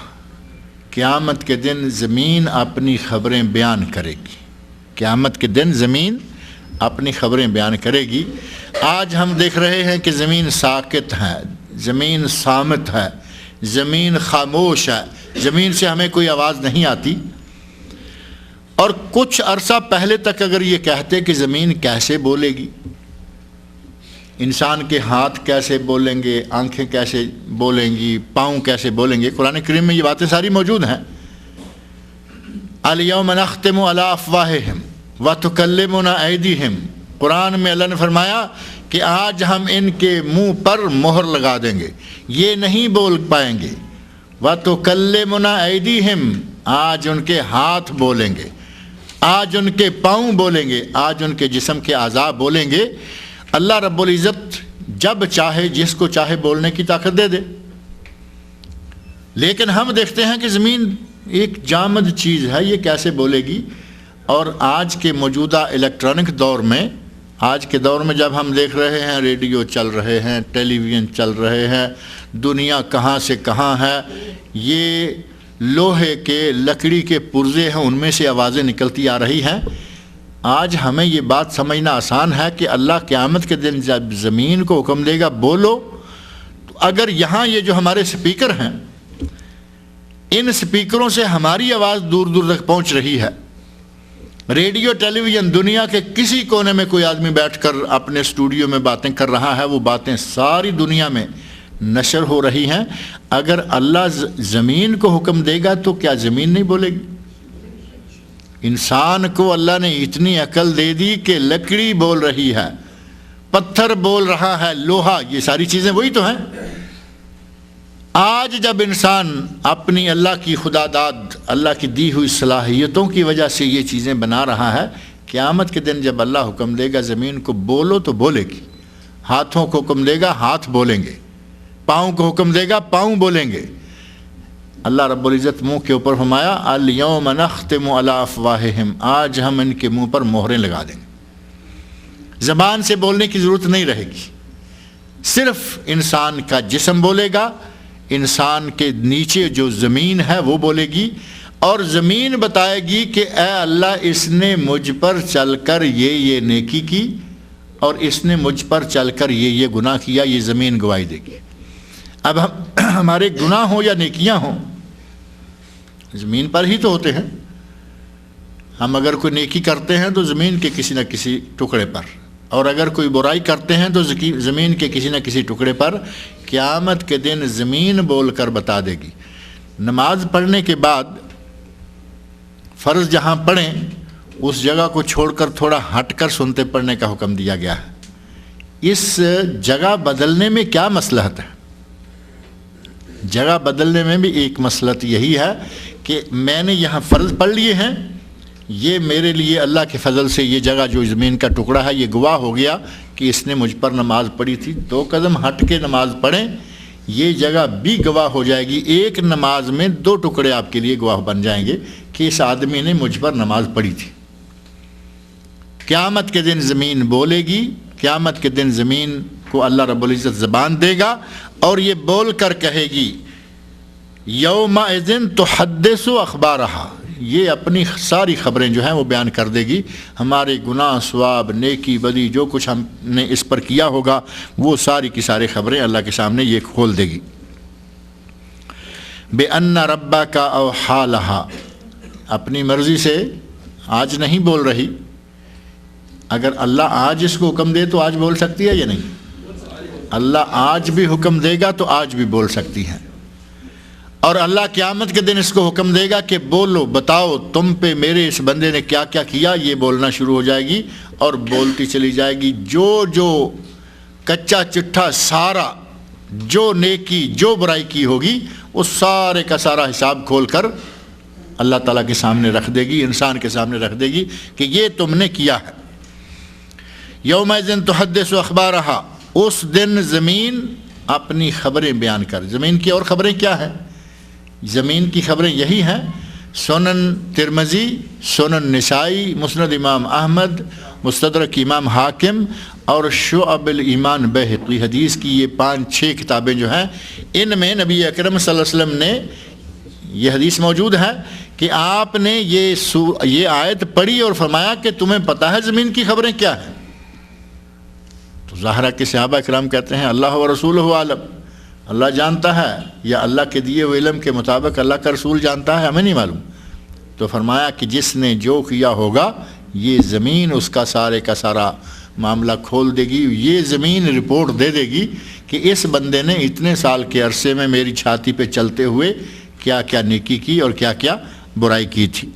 قیامت کے دن زمین اپنی خبریں بیان کرے گی، قیامت کے دن زمین اپنی خبریں بیان کرے گی۔ آج ہم دیکھ رہے ہیں کہ زمین ساکت ہے، زمین صامت ہے، زمین خاموش ہے، زمین سے ہمیں کوئی آواز نہیں آتی۔ اور کچھ عرصہ پہلے تک اگر یہ کہتے کہ زمین کیسے بولے گی، انسان کے ہاتھ کیسے بولیں گے، آنکھیں کیسے بولیں گی، پاؤں کیسے بولیں گے، قرآن کریم میں یہ باتیں ساری موجود ہیں۔ الیوم نختم علی افواہہم وتکلمنا ایدیہم، قرآن میں اللہ نے فرمایا کہ آج ہم ان کے منہ پر مہر لگا دیں گے، یہ نہیں بول پائیں گے۔ وتکلمنا ایدیہم، آج ان کے ہاتھ بولیں گے، آج ان کے پاؤں بولیں گے، آج ان کے جسم کے اعضاء بولیں گے۔ اللہ رب العزت جب چاہے جس کو چاہے بولنے کی طاقت دے دے، لیکن ہم دیکھتے ہیں کہ زمین ایک جامد چیز ہے، یہ کیسے بولے گی؟ اور آج کے موجودہ الیکٹرانک دور میں، آج کے دور میں جب ہم دیکھ رہے ہیں ریڈیو چل رہے ہیں، ٹیلی ویژن چل رہے ہیں، دنیا کہاں سے کہاں ہے، یہ لوہے کے، لکڑی کے پرزے ہیں، ان میں سے آوازیں نکلتی آ رہی ہیں۔ آج ہمیں یہ بات سمجھنا آسان ہے کہ اللہ قیامت کے دن جب زمین کو حکم دے گا بولو، تو اگر یہاں یہ جو ہمارے سپیکر ہیں، ان سپیکروں سے ہماری آواز دور دور تک پہنچ رہی ہے، ریڈیو ٹیلی ویژن دنیا کے کسی کونے میں کوئی آدمی بیٹھ کر اپنے اسٹوڈیو میں باتیں کر رہا ہے، وہ باتیں ساری دنیا میں نشر ہو رہی ہیں، اگر اللہ زمین کو حکم دے گا تو کیا زمین نہیں بولے گی؟ انسان کو اللہ نے اتنی عقل دے دی کہ لکڑی بول رہی ہے، پتھر بول رہا ہے، لوہا، یہ ساری چیزیں وہی تو ہیں۔ آج جب انسان اپنی اللہ کی خدا داد، اللہ کی دی ہوئی صلاحیتوں کی وجہ سے یہ چیزیں بنا رہا ہے، قیامت کے دن جب اللہ حکم دے گا زمین کو بولو تو بولے گی، ہاتھوں کو حکم دے گا ہاتھ بولیں گے، پاؤں کو حکم دے گا پاؤں بولیں گے۔ اللہ رب العزت منہ کے اوپر فرمایا الیوم نختم علی افواہہم، آج ہم ان کے منہ پر مہریں لگا دیں گے، زبان سے بولنے کی ضرورت نہیں رہے گی، صرف انسان کا جسم بولے گا، انسان کے نیچے جو زمین ہے وہ بولے گی، اور زمین بتائے گی کہ اے اللہ اس نے مجھ پر چل کر یہ نیکی کی، اور اس نے مجھ پر چل کر یہ گناہ کیا، یہ زمین گواہی دے گی۔ اب ہمارے گناہ ہوں یا نیکیاں ہوں، زمین پر ہی تو ہوتے ہیں۔ ہم اگر کوئی نیکی کرتے ہیں تو زمین کے کسی نہ کسی ٹکڑے پر، اور اگر کوئی برائی کرتے ہیں تو زمین کے کسی نہ کسی ٹکڑے پر۔ قیامت کے دن زمین بول کر بتا دے گی۔ نماز پڑھنے کے بعد فرض جہاں پڑھیں اس جگہ کو چھوڑ کر تھوڑا ہٹ کر سنتے پڑھنے کا حکم دیا گیا ہے۔ اس جگہ بدلنے میں کیا مصلحت ہے؟ جگہ بدلنے میں بھی ایک مصلحت یہی ہے کہ میں نے یہاں فرض پڑھ لیے ہیں، یہ میرے لیے اللہ کے فضل سے یہ جگہ جو زمین کا ٹکڑا ہے یہ گواہ ہو گیا کہ اس نے مجھ پر نماز پڑھی تھی۔ 2 قدم ہٹ کے نماز پڑھیں، یہ جگہ بھی گواہ ہو جائے گی۔ ایک نماز میں 2 ٹکڑے آپ کے لیے گواہ بن جائیں گے کہ اس آدمی نے مجھ پر نماز پڑھی تھی۔ قیامت کے دن زمین بولے گی، قیامت کے دن زمین کو اللہ رب العزت زبان دے گا اور یہ بول کر کہے گی یومئذ تحدث اخبارہا، یہ اپنی ساری خبریں جو ہیں وہ بیان کر دے گی، ہمارے گناہ ثواب نیکی بدی جو کچھ ہم نے اس پر کیا ہوگا وہ ساری کی ساری خبریں اللہ کے سامنے یہ کھول دے گی۔ بِأَنَّ رَبَّكَ أَوْحَىٰ لَهَا، اپنی مرضی سے آج نہیں بول رہی، اگر اللہ آج اس کو حکم دے تو آج بول سکتی ہے یا نہیں؟ اللہ آج بھی حکم دے گا تو آج بھی بول سکتی ہے، اور اللہ قیامت کے دن اس کو حکم دے گا کہ بولو، بتاؤ تم پہ میرے اس بندے نے کیا کیا کیا، یہ بولنا شروع ہو جائے گی اور بولتی چلی جائے گی۔ جو جو کچا چٹھا سارا جو نیکی جو برائی کی ہوگی اس سارے کا سارا حساب کھول کر اللہ تعالیٰ کے سامنے رکھ دے گی، انسان کے سامنے رکھ دے گی کہ یہ تم نے کیا ہے۔ یومئذ تحدث اخبارہا، اس دن زمین اپنی خبریں بیان کر۔ زمین کی اور خبریں کیا ہیں؟ زمین کی خبریں یہی ہیں، سنن ترمذی، سنن نسائی، مسند امام احمد، مستدرک امام حاکم اور شعب الایمان بیہقی، حدیث کی یہ 5-6 کتابیں جو ہیں ان میں نبی اکرم صلی اللہ علیہ وسلم نے یہ حدیث موجود ہے کہ آپ نے یہ آیت پڑھی اور فرمایا کہ تمہیں پتہ ہے زمین کی خبریں کیا ہیں؟ تو ظاہرہ کے صحابہ کرام کہتے ہیں اللہ و رسولہ عالم، اللہ جانتا ہے، یا اللہ کے دیے ہوئے علم کے مطابق اللہ کا رسول جانتا ہے، ہمیں نہیں معلوم۔ تو فرمایا کہ جس نے جو کیا ہوگا یہ زمین اس کا سارے کا سارا معاملہ کھول دے گی، یہ زمین رپورٹ دے دے گی کہ اس بندے نے اتنے سال کے عرصے میں میری چھاتی پہ چلتے ہوئے کیا کیا نیکی کی اور کیا کیا برائی کی تھی۔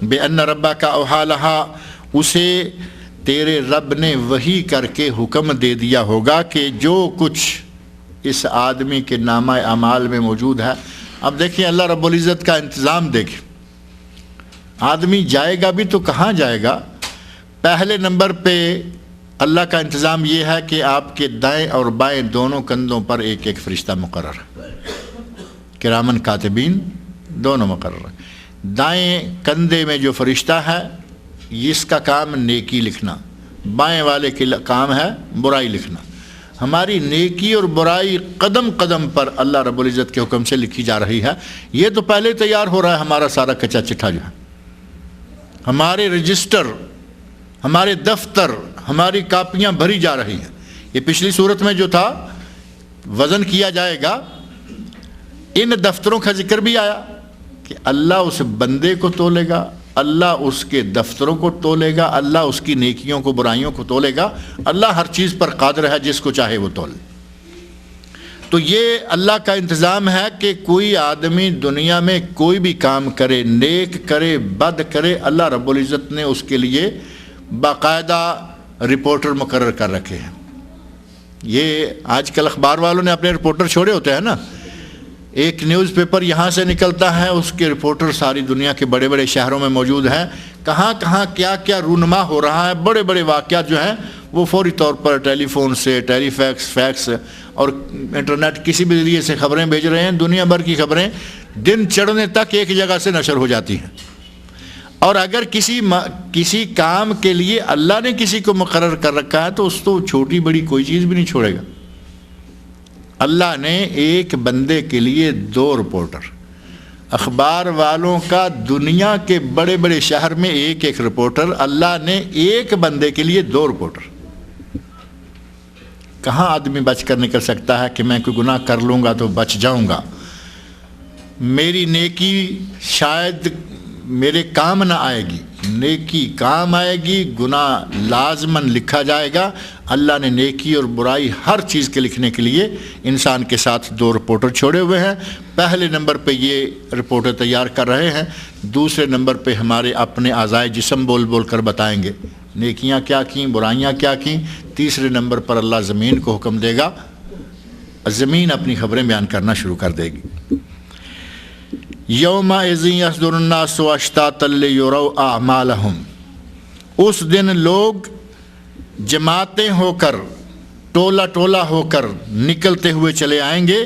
بِأَنَّ رَبَّكَ أَوْحَىٰ لَهَا، اسے تیرے رب نے وحی کر کے حکم دے دیا ہوگا کہ جو کچھ اس آدمی کے نامہ اعمال میں موجود ہے۔ اب دیکھیں اللہ رب العزت کا انتظام دیکھیں، آدمی جائے گا بھی تو کہاں جائے گا؟ پہلے نمبر پہ اللہ کا انتظام یہ ہے کہ آپ کے دائیں اور بائیں دونوں کندھوں پر ایک ایک فرشتہ مقرر ہے، کرامن کاتبین دونوں مقرر ہیں۔ دائیں کندھے میں جو فرشتہ ہے اس کا کام نیکی لکھنا، بائیں والے کے کام ہے برائی لکھنا۔ ہماری نیکی اور برائی قدم قدم پر اللہ رب العزت کے حکم سے لکھی جا رہی ہے۔ یہ تو پہلے تیار ہو رہا ہے ہمارا سارا کچا چٹھا جو ہے، ہمارے رجسٹر، ہمارے دفتر، ہماری کاپیاں بھری جا رہی ہیں۔ یہ پچھلی صورت میں جو تھا وزن کیا جائے گا، ان دفتروں کا ذکر بھی آیا کہ اللہ اس بندے کو تولے گا، اللہ اس کے دفتروں کو تولے گا، اللہ اس کی نیکیوں کو برائیوں کو تولے گا۔ اللہ ہر چیز پر قادر ہے، جس کو چاہے وہ تول۔ تو یہ اللہ کا انتظام ہے کہ کوئی آدمی دنیا میں کوئی بھی کام کرے، نیک کرے بد کرے، اللہ رب العزت نے اس کے لیے باقاعدہ رپورٹر مقرر کر رکھے ہیں۔ یہ آج کل اخبار والوں نے اپنے رپورٹر چھوڑے ہوتے ہیں نا، ایک نیوز پیپر یہاں سے نکلتا ہے، اس کے رپورٹر ساری دنیا کے بڑے بڑے شہروں میں موجود ہیں، کہاں کہاں کیا کیا رونما ہو رہا ہے، بڑے بڑے واقعات جو ہیں وہ فوری طور پر ٹیلی فون سے، ٹیلی فیکس اور انٹرنیٹ کسی بھی ذریعے سے خبریں بھیج رہے ہیں۔ دنیا بھر کی خبریں دن چڑھنے تک ایک جگہ سے نشر ہو جاتی ہیں، اور اگر کسی کام کے لیے اللہ نے کسی کو مقرر کر رکھا ہے تو اس تو چھوٹی بڑی کوئی چیز بھی نہیں چھوڑے گا۔ اللہ نے ایک بندے کے لیے 2 رپورٹر، اخبار والوں کا دنیا کے بڑے بڑے شہر میں ایک ایک رپورٹر، اللہ نے ایک بندے کے لیے 2 رپورٹر۔ کہاں آدمی بچ کر نکل سکتا ہے کہ میں کوئی گناہ کر لوں گا تو بچ جاؤں گا، میری نیکی شاید میرے کام نہ آئے گی، نیکی کام آئے گی، گناہ لازماً لکھا جائے گا۔ اللہ نے نیکی اور برائی ہر چیز کے لکھنے کے لیے انسان کے ساتھ 2 رپورٹر چھوڑے ہوئے ہیں. پہلے نمبر پہ یہ رپورٹر تیار کر رہے ہیں, دوسرے نمبر پہ ہمارے اپنے اعضائے جسم بول بول کر بتائیں گے نیکیاں کیا کیں, برائیاں کیا کیں. تیسرے نمبر پر اللہ زمین کو حکم دے گا, زمین اپنی خبریں بیان کرنا شروع کر دے گی. یومئذ یصدر الناس اشتاتا لیروا اعمالہم, اس دن لوگ جماعتیں ہو کر, ٹولہ ٹولہ ہو کر نکلتے ہوئے چلے آئیں گے.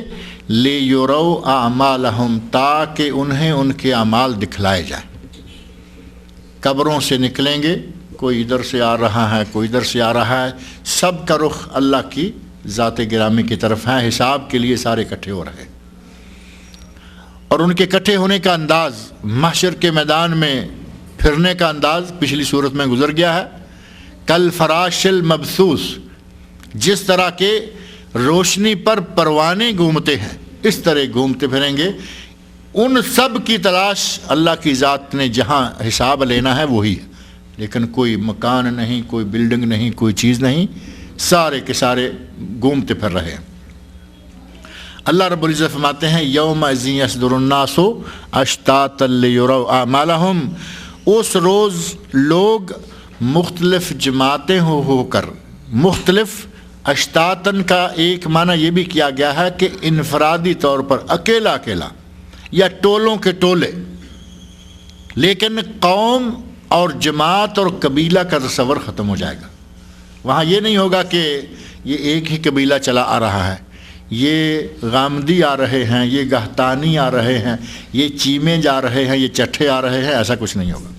لیروا اعمالہم, تاکہ انہیں ان کے اعمال دکھلائے جائیں. قبروں سے نکلیں گے, کوئی ادھر سے آ رہا ہے, کوئی ادھر سے آ رہا ہے, سب کا رخ اللہ کی ذات گرامی کی طرف ہے. حساب کے لیے سارے اکٹھے ہو رہے, اور ان کے اکٹھے ہونے کا انداز, محشر کے میدان میں پھرنے کا انداز پچھلی صورت میں گزر گیا ہے. کل فراش المبثوث, جس طرح کے روشنی پر پروانے گھومتے ہیں اس طرح گھومتے پھریں گے. ان سب کی تلاش اللہ کی ذات نے جہاں حساب لینا ہے وہی ہے, لیکن کوئی مکان نہیں, کوئی بلڈنگ نہیں, کوئی چیز نہیں, سارے کے سارے گھومتے پھر رہے ہیں. اللہ رب العزت فرماتے ہیں یومئذ یصدر الناس اشتاتا لیروا اعمالہم, اس روز لوگ مختلف جماعتیں ہو کر, مختلف اشتاتن کا ایک معنی یہ بھی کیا گیا ہے کہ انفرادی طور پر اکیلا اکیلا یا ٹولوں کے ٹولے, لیکن قوم اور جماعت اور قبیلہ کا تصور ختم ہو جائے گا. وہاں یہ نہیں ہوگا کہ یہ ایک ہی قبیلہ چلا آ رہا ہے, یہ غامدی آ رہے ہیں, یہ گہتانی آ رہے ہیں, یہ چیمے جا رہے ہیں, یہ چٹھے آ رہے ہیں. ایسا کچھ نہیں ہوگا.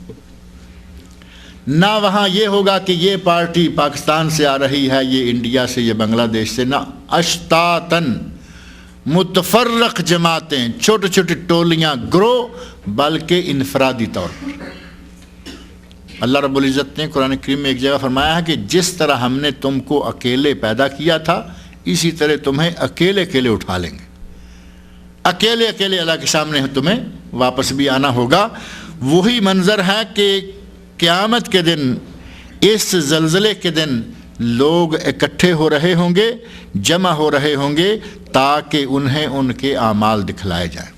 نہ وہاں یہ ہوگا کہ یہ پارٹی پاکستان سے آ رہی ہے, یہ انڈیا سے, یہ بنگلہ دیش سے. نہ, اشتاتن, متفرق جماعتیں, چھوٹے چھوٹے ٹولیاں, گروہ, بلکہ انفرادی طور پر. اللہ رب العزت نے قرآن کریم میں ایک جگہ فرمایا ہے کہ جس طرح ہم نے تم کو اکیلے پیدا کیا تھا اسی طرح تمہیں اکیلے اکیلے اٹھا لیں گے. اکیلے اکیلے اللہ کے سامنے تمہیں واپس بھی آنا ہوگا. وہی منظر ہے کہ قیامت کے دن, اس زلزلے کے دن لوگ اکٹھے ہو رہے ہوں گے, جمع ہو رہے ہوں گے, تاکہ انہیں ان کے اعمال دکھلائے جائیں.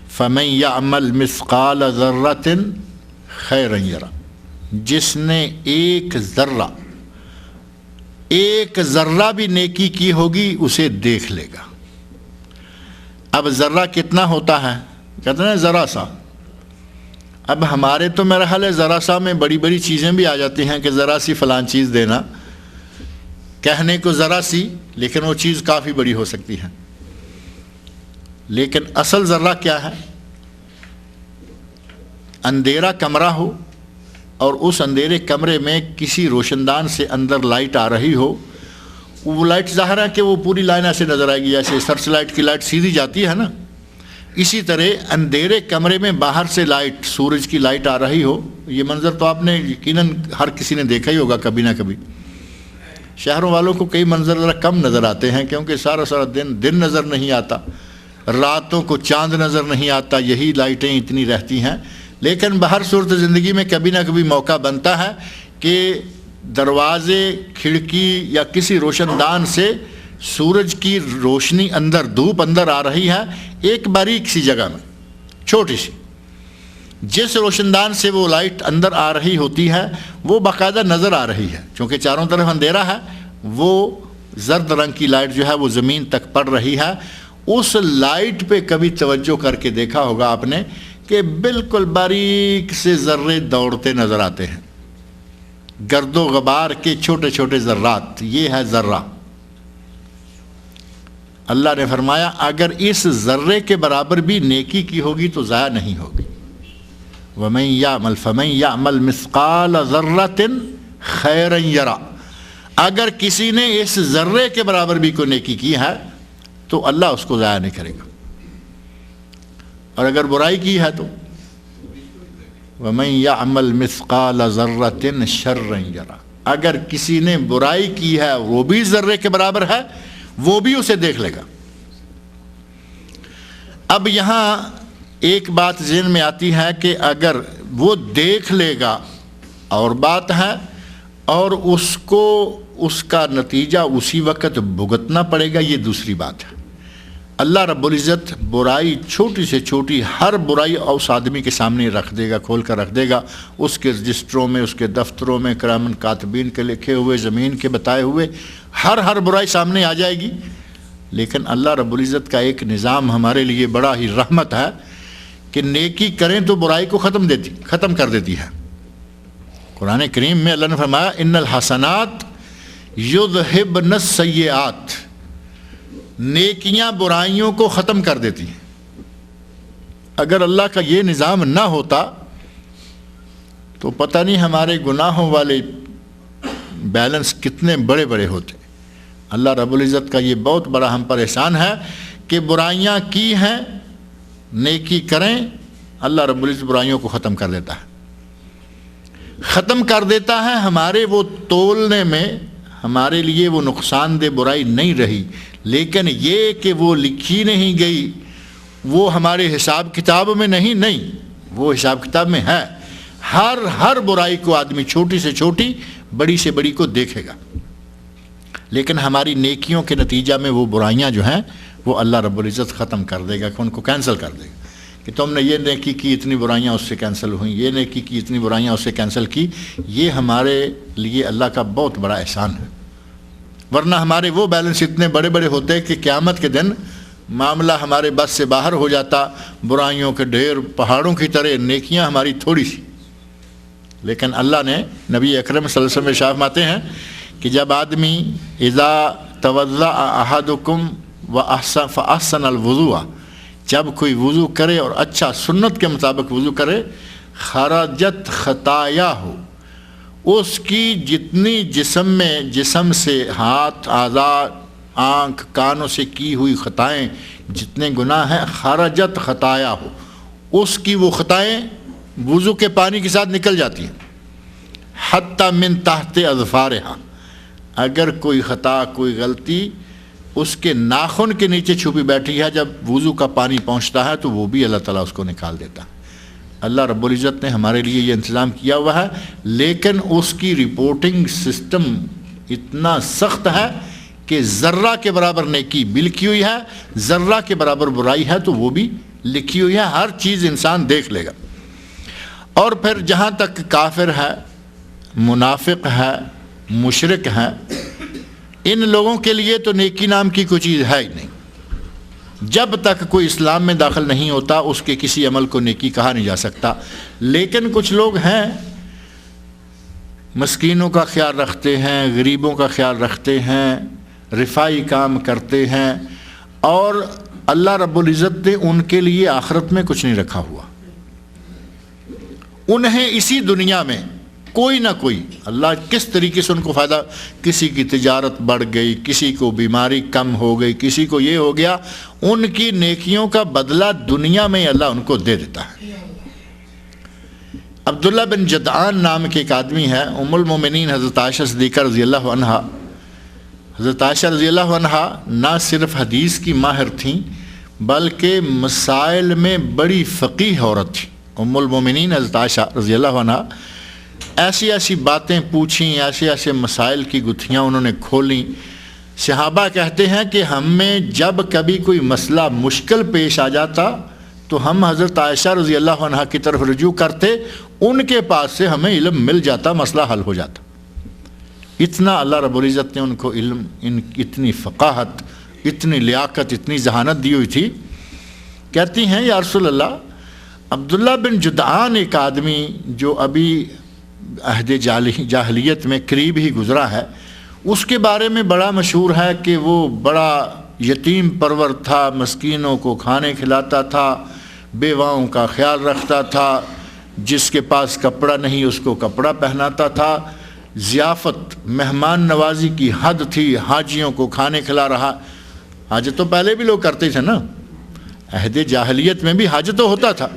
فَمَن يَعْمَلْ مِثْقَالَ ذَرَّةٍ خَيْرًا يَرَهُ, جس نے ایک ذرہ بھی نیکی کی ہوگی اسے دیکھ لے گا. اب ذرہ کتنا ہوتا ہے؟ کہتے ہیں ذرا سا. اب ہمارے تو میرا حال ہے ذرا سا میں بڑی بڑی چیزیں بھی آ جاتی ہیں کہ ذرا سی فلان چیز دینا, کہنے کو ذرا سی, لیکن وہ چیز کافی بڑی ہو سکتی ہے. لیکن اصل ذرہ کیا ہے؟ اندھیرا کمرہ ہو اور اس اندھیرے کمرے میں کسی روشندان سے اندر لائٹ آ رہی ہو. وہ لائٹ ظاہر ہے کہ وہ پوری لائن ایسے نظر آئے گی جیسے سرچ لائٹ کی لائٹ سیدھی جاتی ہے نا, اسی طرح اندھیرے کمرے میں باہر سے لائٹ, سورج کی لائٹ آ رہی ہو. یہ منظر تو آپ نے یقیناً ہر کسی نے دیکھا ہی ہوگا کبھی نہ کبھی. شہروں والوں کو کئی منظر ذرا کم نظر آتے ہیں کیونکہ سارا دن نظر نہیں آتا, راتوں کو چاند نظر نہیں آتا, یہی لائٹیں اتنی رہتی ہیں. لیکن بہر صورت زندگی میں کبھی نہ کبھی موقع بنتا ہے کہ دروازے, کھڑکی یا کسی روشن دان سے سورج کی روشنی اندر, دھوپ اندر آ رہی ہے ایک باریک سی جگہ میں, چھوٹی سی. جس روشن دان سے وہ لائٹ اندر آ رہی ہوتی ہے وہ باقاعدہ نظر آ رہی ہے, چونکہ چاروں طرف اندھیرا ہے. وہ زرد رنگ کی لائٹ جو ہے وہ زمین تک پڑ رہی ہے. اس لائٹ پہ کبھی توجہ کر کے دیکھا ہوگا آپ نے کہ بالکل باریک سے ذرے دوڑتے نظر آتے ہیں, گرد و غبار کے چھوٹے چھوٹے ذرات. یہ ہے ذرہ. اللہ نے فرمایا اگر اس ذرے کے برابر بھی نیکی کی ہوگی تو ضائع نہیں ہوگی. وَمَن يَعْمَلْ فَمَن يَعْمَلْ مِثْقَالَ ذَرَّةٍ خَيْرًا يَرَهُ, اگر کسی نے اس ذرے کے برابر بھی کوئی نیکی کی ہے تو اللہ اس کو ضائع نہیں کرے گا. اور اگر برائی کی ہے تو وَمَن يَعْمَلْ مِثْقَالَ ذَرَّةٍ شَرًّا يَرَهُ, اگر کسی نے برائی کی ہے وہ بھی ذرے کے برابر ہے, وہ بھی اسے دیکھ لے گا. اب یہاں ایک بات ذہن میں آتی ہے کہ اگر وہ دیکھ لے گا اور بات ہے, اور اس کو اس کا نتیجہ اسی وقت بھگتنا پڑے گا، یہ دوسری بات ہے۔ اللہ رب العزت برائی چھوٹی سے چھوٹی ہر برائی اس آدمی کے سامنے رکھ دے گا، کھول کر رکھ دے گا، اس کے رجسٹروں میں، اس کے دفتروں میں، کرامن کاتبین کے لکھے ہوئے، زمین کے بتائے ہوئے ہر برائی سامنے آ جائے گی۔ لیکن اللہ رب العزت کا ایک نظام ہمارے لیے بڑا ہی رحمت ہے کہ نیکی کریں تو برائی کو ختم کر دیتی ہے۔ قرآن کریم میں اللہ نے فرمایا ان الحسنات یذہبن السیئات، نیکیاں برائیوں کو ختم کر دیتی ہیں۔ اگر اللہ کا یہ نظام نہ ہوتا تو پتہ نہیں ہمارے گناہوں والے بیلنس کتنے بڑے بڑے ہوتے۔ اللہ رب العزت کا یہ بہت بڑا ہم پر احسان ہے کہ برائیاں کی ہیں، نیکی کریں، اللہ رب العزت برائیوں کو ختم کر دیتا ہے، ہمارے وہ تولنے میں ہمارے لیے وہ نقصان دہ برائی نہیں رہی، لیکن یہ کہ وہ لکھی نہیں گئی، وہ ہمارے حساب کتاب میں نہیں، وہ حساب کتاب میں ہے۔ ہر برائی کو آدمی چھوٹی سے چھوٹی، بڑی سے بڑی کو دیکھے گا، لیکن ہماری نیکیوں کے نتیجہ میں وہ برائیاں جو ہیں وہ اللہ رب العزت ختم کر دے گا، کہ ان کو کینسل کر دے گا، کہ تم نے یہ نیکی کی اتنی برائیاں اس سے کینسل ہوئیں، یہ نیکی کی اتنی برائیاں اس سے کینسل کی۔ یہ ہمارے لیے اللہ کا بہت بڑا احسان ہے، ورنہ ہمارے وہ بیلنس اتنے بڑے بڑے ہوتے کہ قیامت کے دن معاملہ ہمارے بس سے باہر ہو جاتا، برائیوں کے ڈھیر پہاڑوں کی طرح، نیکیاں ہماری تھوڑی سی۔ لیکن اللہ نے نبی اکرم صلی اللہ علیہ وسلم ارشاد فرماتے ہیں کہ جب آدمی اذا توضأ احدکم فاحسن الوضوء، جب کوئی وضو کرے اور اچھا سنت کے مطابق وضو کرے، خرجت خطایا ہو، اس کی جتنی جسم سے ہاتھ، اعضاء، آنکھ، کانوں سے کی ہوئی خطائیں، جتنے گناہ ہیں، خرجت خطایا ہو، اس کی وہ خطائیں وضو کے پانی کے ساتھ نکل جاتی ہیں، حتی من تحت اظفارہا، اگر کوئی خطا، کوئی غلطی اس کے ناخن کے نیچے چھپی بیٹھی ہے، جب وضو کا پانی پہنچتا ہے تو وہ بھی اللہ تعالیٰ اس کو نکال دیتا ہے۔ اللہ رب العزت نے ہمارے لیے یہ انتظام کیا ہوا ہے، لیکن اس کی رپورٹنگ سسٹم اتنا سخت ہے کہ ذرہ کے برابر نیکی بھی لکھی ہوئی ہے، ذرہ کے برابر برائی ہے تو وہ بھی لکھی ہوئی ہے، ہر چیز انسان دیکھ لے گا۔ اور پھر جہاں تک کافر ہے، منافق ہے، مشرک ہے، ان لوگوں کے لیے تو نیکی نام کی کوئی چیز ہے ہی نہیں۔ جب تک کوئی اسلام میں داخل نہیں ہوتا اس کے کسی عمل کو نیکی کہا نہیں جا سکتا۔ لیکن کچھ لوگ ہیں مسکینوں کا خیال رکھتے ہیں، غریبوں کا خیال رکھتے ہیں، رفائی کام کرتے ہیں، اور اللہ رب العزت نے ان کے لیے آخرت میں کچھ نہیں رکھا ہوا۔ انہیں اسی دنیا میں کوئی نہ کوئی اللہ کس طریقے سے ان کو فائدہ، کسی کی تجارت بڑھ گئی، کسی کو بیماری کم ہو گئی، کسی کو یہ ہو گیا، ان کی نیکیوں کا بدلہ دنیا میں اللہ ان کو دے دیتا ہے۔ عبداللہ بن جدعان نام کے ایک آدمی ہے، ام المومنین حضرت عائشہ صدیقہ رضی اللہ عنہا، حضرت عائشہ رضی اللہ عنہا نہ صرف حدیث کی ماہر تھیں بلکہ مسائل میں بڑی فقیہ عورت تھی۔ ام المومنین حضرت عائشہ رضی اللہ عنہا ایسی باتیں پوچھیں، ایسے مسائل کی گتھیاں انہوں نے کھولیں۔ صحابہ کہتے ہیں کہ ہمیں جب کبھی کوئی مسئلہ مشکل پیش آ جاتا تو ہم حضرت عائشہ رضی اللہ عنہا کی طرف رجوع کرتے، ان کے پاس سے ہمیں علم مل جاتا، مسئلہ حل ہو جاتا۔ اتنا اللہ رب العزت نے ان کو علم، اتنی فقاہت، اتنی لیاقت، اتنی ذہانت دی ہوئی تھی۔ کہتی ہیں یا رسول اللہ، عبداللہ بن جدعان ایک آدمی جو ابھی عہد جاہلیت میں قریب ہی گزرا ہے، اس کے بارے میں بڑا مشہور ہے کہ وہ بڑا یتیم پرور تھا، مسکینوں کو کھانے کھلاتا تھا، بیواؤں کا خیال رکھتا تھا، جس کے پاس کپڑا نہیں اس کو کپڑا پہناتا تھا، ضیافت، مہمان نوازی کی حد تھی، حاجیوں کو کھانے کھلا رہا۔ حاجت تو پہلے بھی لوگ کرتے تھے نا، عہد جاہلیت میں بھی حاجت تو ہوتا تھا،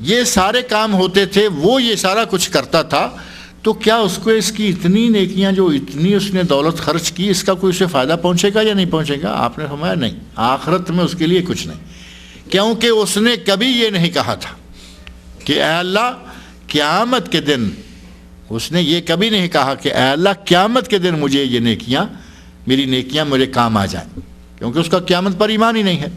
یہ سارے کام ہوتے تھے، وہ یہ سارا کچھ کرتا تھا، تو کیا اس کو اس کی اتنی نیکیاں، جو اتنی اس نے دولت خرچ کی، اس کا کوئی اسے فائدہ پہنچے گا یا نہیں پہنچے گا؟ آپ نے فرمایا نہیں، آخرت میں اس کے لیے کچھ نہیں، کیونکہ اس نے کبھی یہ نہیں کہا تھا کہ اے اللہ قیامت کے دن اس نے یہ کبھی نہیں کہا کہ اے اللہ قیامت کے دن مجھے یہ نیکیاں، میری نیکیاں میرے کام آ جائیں، کیونکہ اس کا قیامت پر ایمان ہی نہیں ہے۔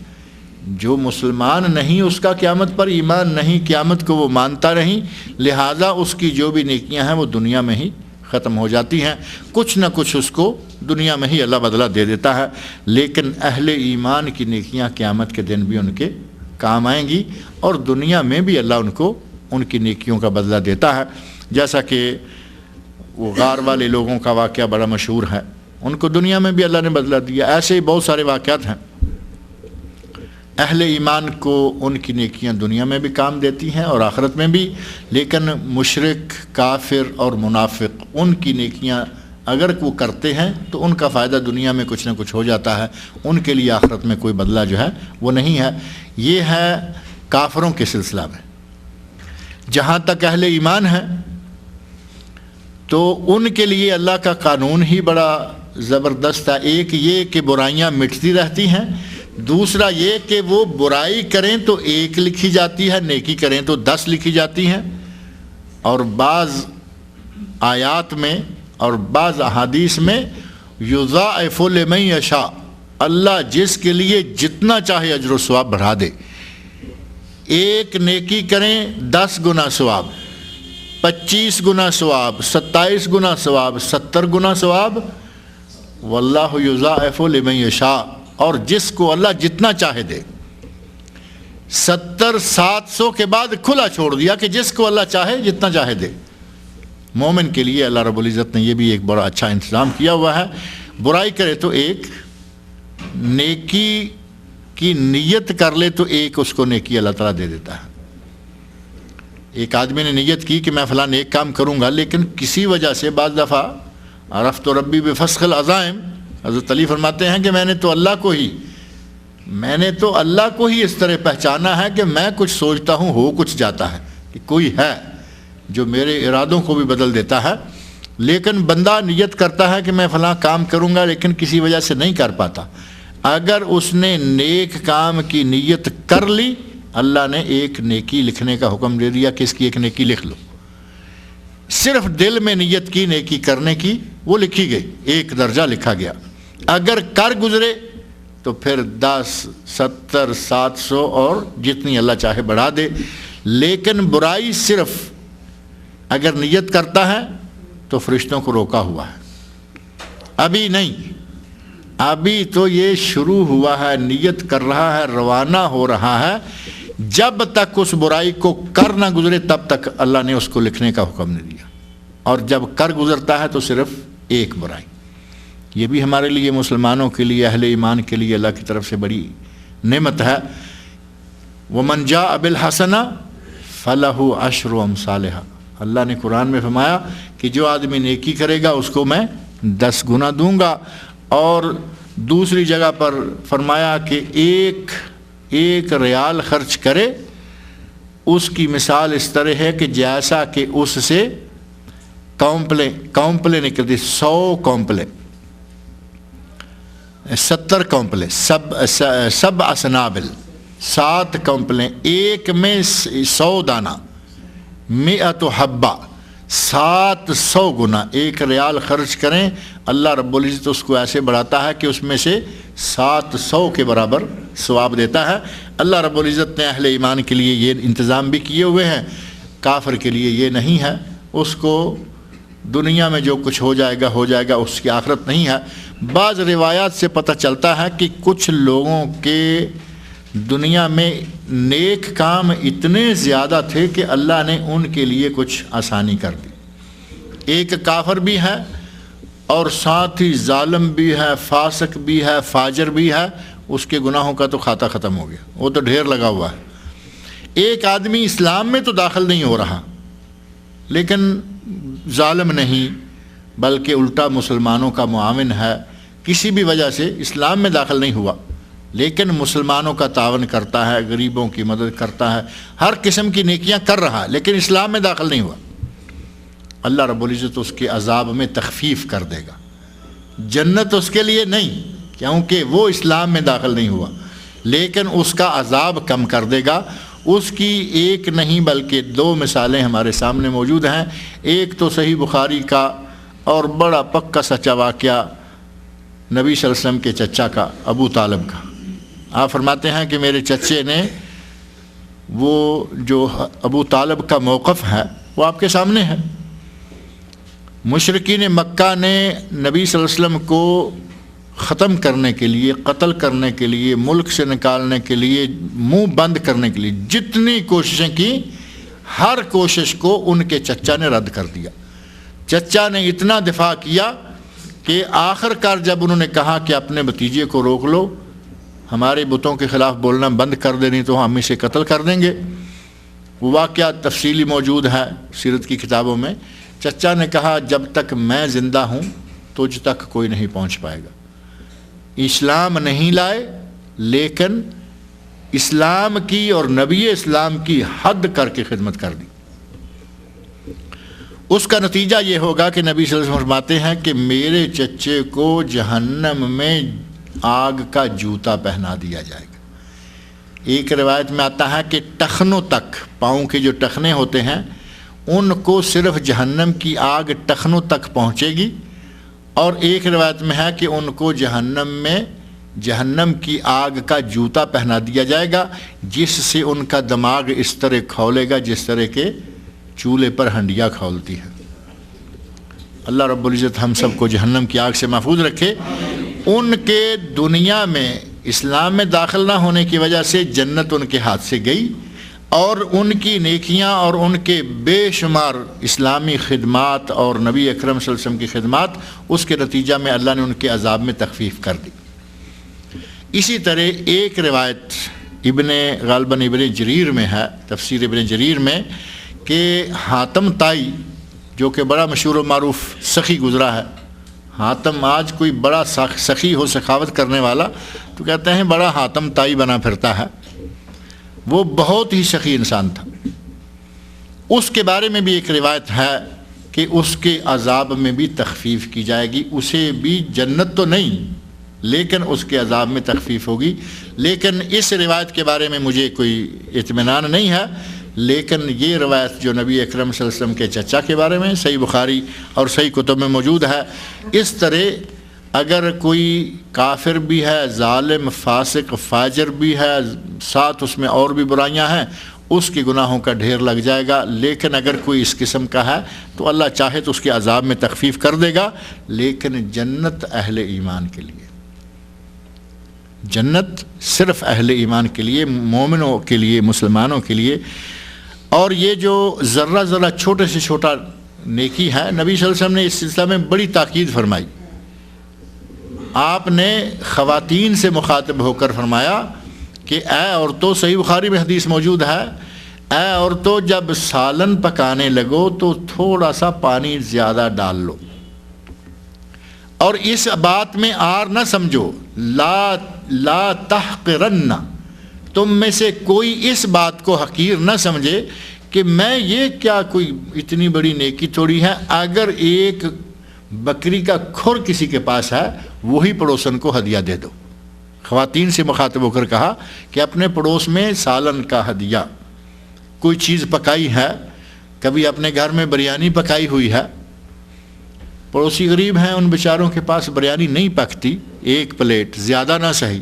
جو مسلمان نہیں، اس کا قیامت پر ایمان نہیں، قیامت کو وہ مانتا نہیں، لہٰذا اس کی جو بھی نیکیاں ہیں وہ دنیا میں ہی ختم ہو جاتی ہیں، کچھ نہ کچھ اس کو دنیا میں ہی اللہ بدلہ دے دیتا ہے۔ لیکن اہل ایمان کی نیکیاں قیامت کے دن بھی ان کے کام آئیں گی، اور دنیا میں بھی اللہ ان کو ان کی نیکیوں کا بدلہ دیتا ہے۔ جیسا کہ وہ غار والے لوگوں کا واقعہ بڑا مشہور ہے، ان کو دنیا میں بھی اللہ نے بدلہ دیا۔ ایسے ہی بہت سارے واقعات ہیں۔ اہل ایمان کو ان کی نیکیاں دنیا میں بھی کام دیتی ہیں اور آخرت میں بھی، لیکن مشرک، کافر اور منافق، ان کی نیکیاں اگر وہ کرتے ہیں تو ان کا فائدہ دنیا میں کچھ نہ کچھ ہو جاتا ہے، ان کے لیے آخرت میں کوئی بدلہ جو ہے وہ نہیں ہے۔ یہ ہے کافروں کے سلسلہ میں۔ جہاں تک اہل ایمان ہے تو ان کے لیے اللہ کا قانون ہی بڑا زبردست ہے۔ ایک یہ کہ برائیاں مٹتی رہتی ہیں، دوسرا یہ کہ وہ برائی کریں تو 1 لکھی جاتی ہے، نیکی کریں تو 10 لکھی جاتی ہیں۔ اور بعض آیات میں اور بعض احادیث میں یضاعف لمن یشاء، اللہ جس کے لیے جتنا چاہے اجر و ثواب بڑھا دے۔ 1 نیکی کریں 10 گنا ثواب، 25 گنا ثواب، 27 گنا ثواب، 70 گنا ثواب۔ واللہ یضاعف لمن یشاء، اور جس کو اللہ جتنا چاہے دے۔ 70 700 کے بعد کھلا چھوڑ دیا کہ جس کو اللہ چاہے جتنا چاہے دے۔ مومن کے لیے اللہ رب العزت نے یہ بھی ایک بڑا اچھا انتظام کیا ہوا ہے۔ برائی کرے تو 1، نیکی کی نیت کر لے تو 1 اس کو نیکی اللہ تعالیٰ دے دیتا ہے۔ ایک آدمی نے نیت کی کہ میں فلاں نیک کام کروں گا، لیکن کسی وجہ سے بعض دفعہ عرفت ربی بفسخ العزائم، حضرت علی فرماتے ہیں کہ میں نے تو اللہ کو ہی اس طرح پہچانا ہے کہ میں کچھ سوچتا ہوں ہو کچھ جاتا ہے، کہ کوئی ہے جو میرے ارادوں کو بھی بدل دیتا ہے۔ لیکن بندہ نیت کرتا ہے کہ میں فلاں کام کروں گا، لیکن کسی وجہ سے نہیں کر پاتا۔ اگر اس نے نیک کام کی نیت کر لی، اللہ نے 1 نیکی لکھنے کا حکم دے دیا کہ اس کی 1 نیکی لکھ لو۔ صرف دل میں نیت کی نیکی کرنے کی، وہ لکھی گئی، 1 درجہ لکھا گیا۔ اگر کر گزرے تو پھر 10 70 700 اور جتنی اللہ چاہے بڑھا دے۔ لیکن برائی صرف اگر نیت کرتا ہے تو فرشتوں کو روکا ہوا ہے، ابھی نہیں، ابھی تو یہ شروع ہوا ہے، نیت کر رہا ہے، روانہ ہو رہا ہے۔ جب تک اس برائی کو کر نہ گزرے تب تک اللہ نے اس کو لکھنے کا حکم نہیں دیا، اور جب کر گزرتا ہے تو صرف 1 برائی۔ یہ بھی ہمارے لیے، مسلمانوں کے لیے، اہل ایمان کے لیے اللہ کی طرف سے بڑی نعمت ہے۔ وَمَنْ جَاءَ بِالْحَسَنَةِ فَلَهُ عَشْرُ أَمْثَالِهَا، اللہ نے قرآن میں فرمایا کہ جو آدمی نیکی کرے گا اس کو میں 10 گنا دوں گا۔ اور دوسری جگہ پر فرمایا کہ ایک ریال خرچ کرے، اس کی مثال اس طرح ہے کہ جیسا کہ اس سے کونپلے نکلتی، 100 کونپلے، 70 کونپلے، سب اسنابل، 7 کونپلیں، ایک میں 100 دانہ، 100 حبہ، 700 گنا 1 ریال خرچ کریں، اللہ رب العزت اس کو ایسے بڑھاتا ہے کہ اس میں سے 700 کے برابر ثواب دیتا ہے۔ اللہ رب العزت نے اہل ایمان کے لیے یہ انتظام بھی کیے ہوئے ہیں، کافر کے لیے یہ نہیں ہے۔ اس کو دنیا میں جو کچھ ہو جائے گا، اس کی آخرت نہیں ہے۔ بعض روایات سے پتہ چلتا ہے کہ کچھ لوگوں کے دنیا میں نیک کام اتنے زیادہ تھے کہ اللہ نے ان کے لیے کچھ آسانی کر دی۔ ایک کافر بھی ہے اور ساتھ ہی ظالم بھی ہے، فاسق بھی ہے، فاجر بھی ہے، اس کے گناہوں کا تو کھاتا ختم ہو گیا، وہ تو ڈھیر لگا ہوا ہے۔ ایک آدمی اسلام میں تو داخل نہیں ہو رہا، لیکن ظالم نہیں بلکہ الٹا مسلمانوں کا معاون ہے، کسی بھی وجہ سے اسلام میں داخل نہیں ہوا، لیکن مسلمانوں کا تعاون کرتا ہے، غریبوں کی مدد کرتا ہے، ہر قسم کی نیکیاں کر رہا ہے، لیکن اسلام میں داخل نہیں ہوا۔ اللہ رب العزت اس کے عذاب میں تخفیف کر دے گا، جنت اس کے لیے نہیں، کیونکہ وہ اسلام میں داخل نہیں ہوا، لیکن اس کا عذاب کم کر دے گا۔ اس کی ایک نہیں بلکہ دو مثالیں ہمارے سامنے موجود ہیں۔ ایک تو صحیح بخاری کا اور بڑا پکا سچا واقعہ نبی صلی اللہ علیہ وسلم کے چچا کا، ابو طالب کا۔ آپ فرماتے ہیں کہ میرے چچے نے، وہ جو ابو طالب کا موقف ہے وہ آپ کے سامنے ہے۔ مشرکین مکہ نے نبی صلی اللہ علیہ وسلم کو ختم کرنے کے لیے، قتل کرنے کے لیے، ملک سے نکالنے کے لیے، منہ بند کرنے کے لیے جتنی کوششیں کی، ہر کوشش کو ان کے چچا نے رد کر دیا۔ چچا نے اتنا دفاع کیا کہ آخر کار جب انہوں نے کہا کہ اپنے بھتیجے کو روک لو، ہمارے بتوں کے خلاف بولنا بند کر دینی تو ہم اسے قتل کر دیں گے۔ وہ واقعہ تفصیلی موجود ہے سیرت کی کتابوں میں۔ چچا نے کہا جب تک میں زندہ ہوں تجھ تک کوئی نہیں پہنچ پائے گا۔ اسلام نہیں لائے، لیکن اسلام کی اور نبی اسلام کی حد کر کے خدمت کر دی۔ اس کا نتیجہ یہ ہوگا کہ نبی صلی اللہ علیہ وسلم فرماتے ہیں کہ میرے چچے کو جہنم میں آگ کا جوتا پہنا دیا جائے گا۔ ایک روایت میں آتا ہے کہ ٹخنوں تک، پاؤں کے جو ٹخنے ہوتے ہیں ان کو صرف جہنم کی آگ ٹخنوں تک پہنچے گی، اور ایک روایت میں ہے کہ ان کو جہنم کی آگ کا جوتا پہنا دیا جائے گا، جس سے ان کا دماغ اس طرح کھولے گا جس طرح کے چولہے پر ہنڈیا کھولتی ہے۔ اللہ رب العزت ہم سب کو جہنم کی آگ سے محفوظ رکھے۔ ان کے دنیا میں اسلام میں داخل نہ ہونے کی وجہ سے جنت ان کے ہاتھ سے گئی، اور ان کی نیکیاں اور ان کے بے شمار اسلامی خدمات اور نبی اکرم صلی اللہ علیہ وسلم کی خدمات، اس کے نتیجہ میں اللہ نے ان کے عذاب میں تخفیف کر دی۔ اسی طرح ایک روایت غالباً ابن جریر میں ہے، تفسیر ابن جریر میں، کہ حاتم طائی جو کہ بڑا مشہور و معروف سخی گزرا ہے، حاتم آج کوئی بڑا سخی ہو، سخاوت کرنے والا، تو کہتے ہیں بڑا حاتم طائی بنا پھرتا ہے، وہ بہت ہی سخی انسان تھا۔ اس کے بارے میں بھی ایک روایت ہے کہ اس کے عذاب میں بھی تخفیف کی جائے گی، اسے بھی جنت تو نہیں لیکن اس کے عذاب میں تخفیف ہوگی۔ لیکن اس روایت کے بارے میں مجھے کوئی اطمینان نہیں ہے، لیکن یہ روایت جو نبی اکرم صلی اللہ علیہ وسلم کے چچا کے بارے میں صحیح بخاری اور صحیح کتب میں موجود ہے۔ اس طرح اگر کوئی کافر بھی ہے، ظالم، فاسق، فاجر بھی ہے، ساتھ اس میں اور بھی برائیاں ہیں، اس کے گناہوں کا ڈھیر لگ جائے گا، لیکن اگر کوئی اس قسم کا ہے تو اللہ چاہے تو اس کے عذاب میں تخفیف کر دے گا۔ لیکن جنت اہل ایمان کے لیے، جنت صرف اہل ایمان کے لیے، مومنوں کے لیے، مسلمانوں کے لیے۔ اور یہ جو ذرہ ذرہ چھوٹے سے چھوٹا نیکی ہے، نبی صلی اللہ علیہ وسلم نے اس سلسلہ میں بڑی تاکید فرمائی۔ آپ نے خواتین سے مخاطب ہو کر فرمایا کہ اے عورتوں، صحیح بخاری میں حدیث موجود ہے، اے عورتوں جب سالن پکانے لگو تو تھوڑا سا پانی زیادہ ڈال لو، اور اس بات میں آر نہ سمجھو، لا تحقرن، تم میں سے کوئی اس بات کو حقیر نہ سمجھے کہ میں یہ کیا کوئی اتنی بڑی نیکی تھوڑی ہے، اگر ایک بکری کا کھر کسی کے پاس ہے وہی پڑوسن کو ہدیہ دے دو۔ خواتین سے مخاطب ہو کر کہا کہ اپنے پڑوس میں سالن کا ہدیہ، کوئی چیز پکائی ہے، کبھی اپنے گھر میں بریانی پکائی ہوئی ہے، پڑوسی غریب ہیں، ان بیچاروں کے پاس بریانی نہیں پکتی، ایک پلیٹ زیادہ نہ صحیح،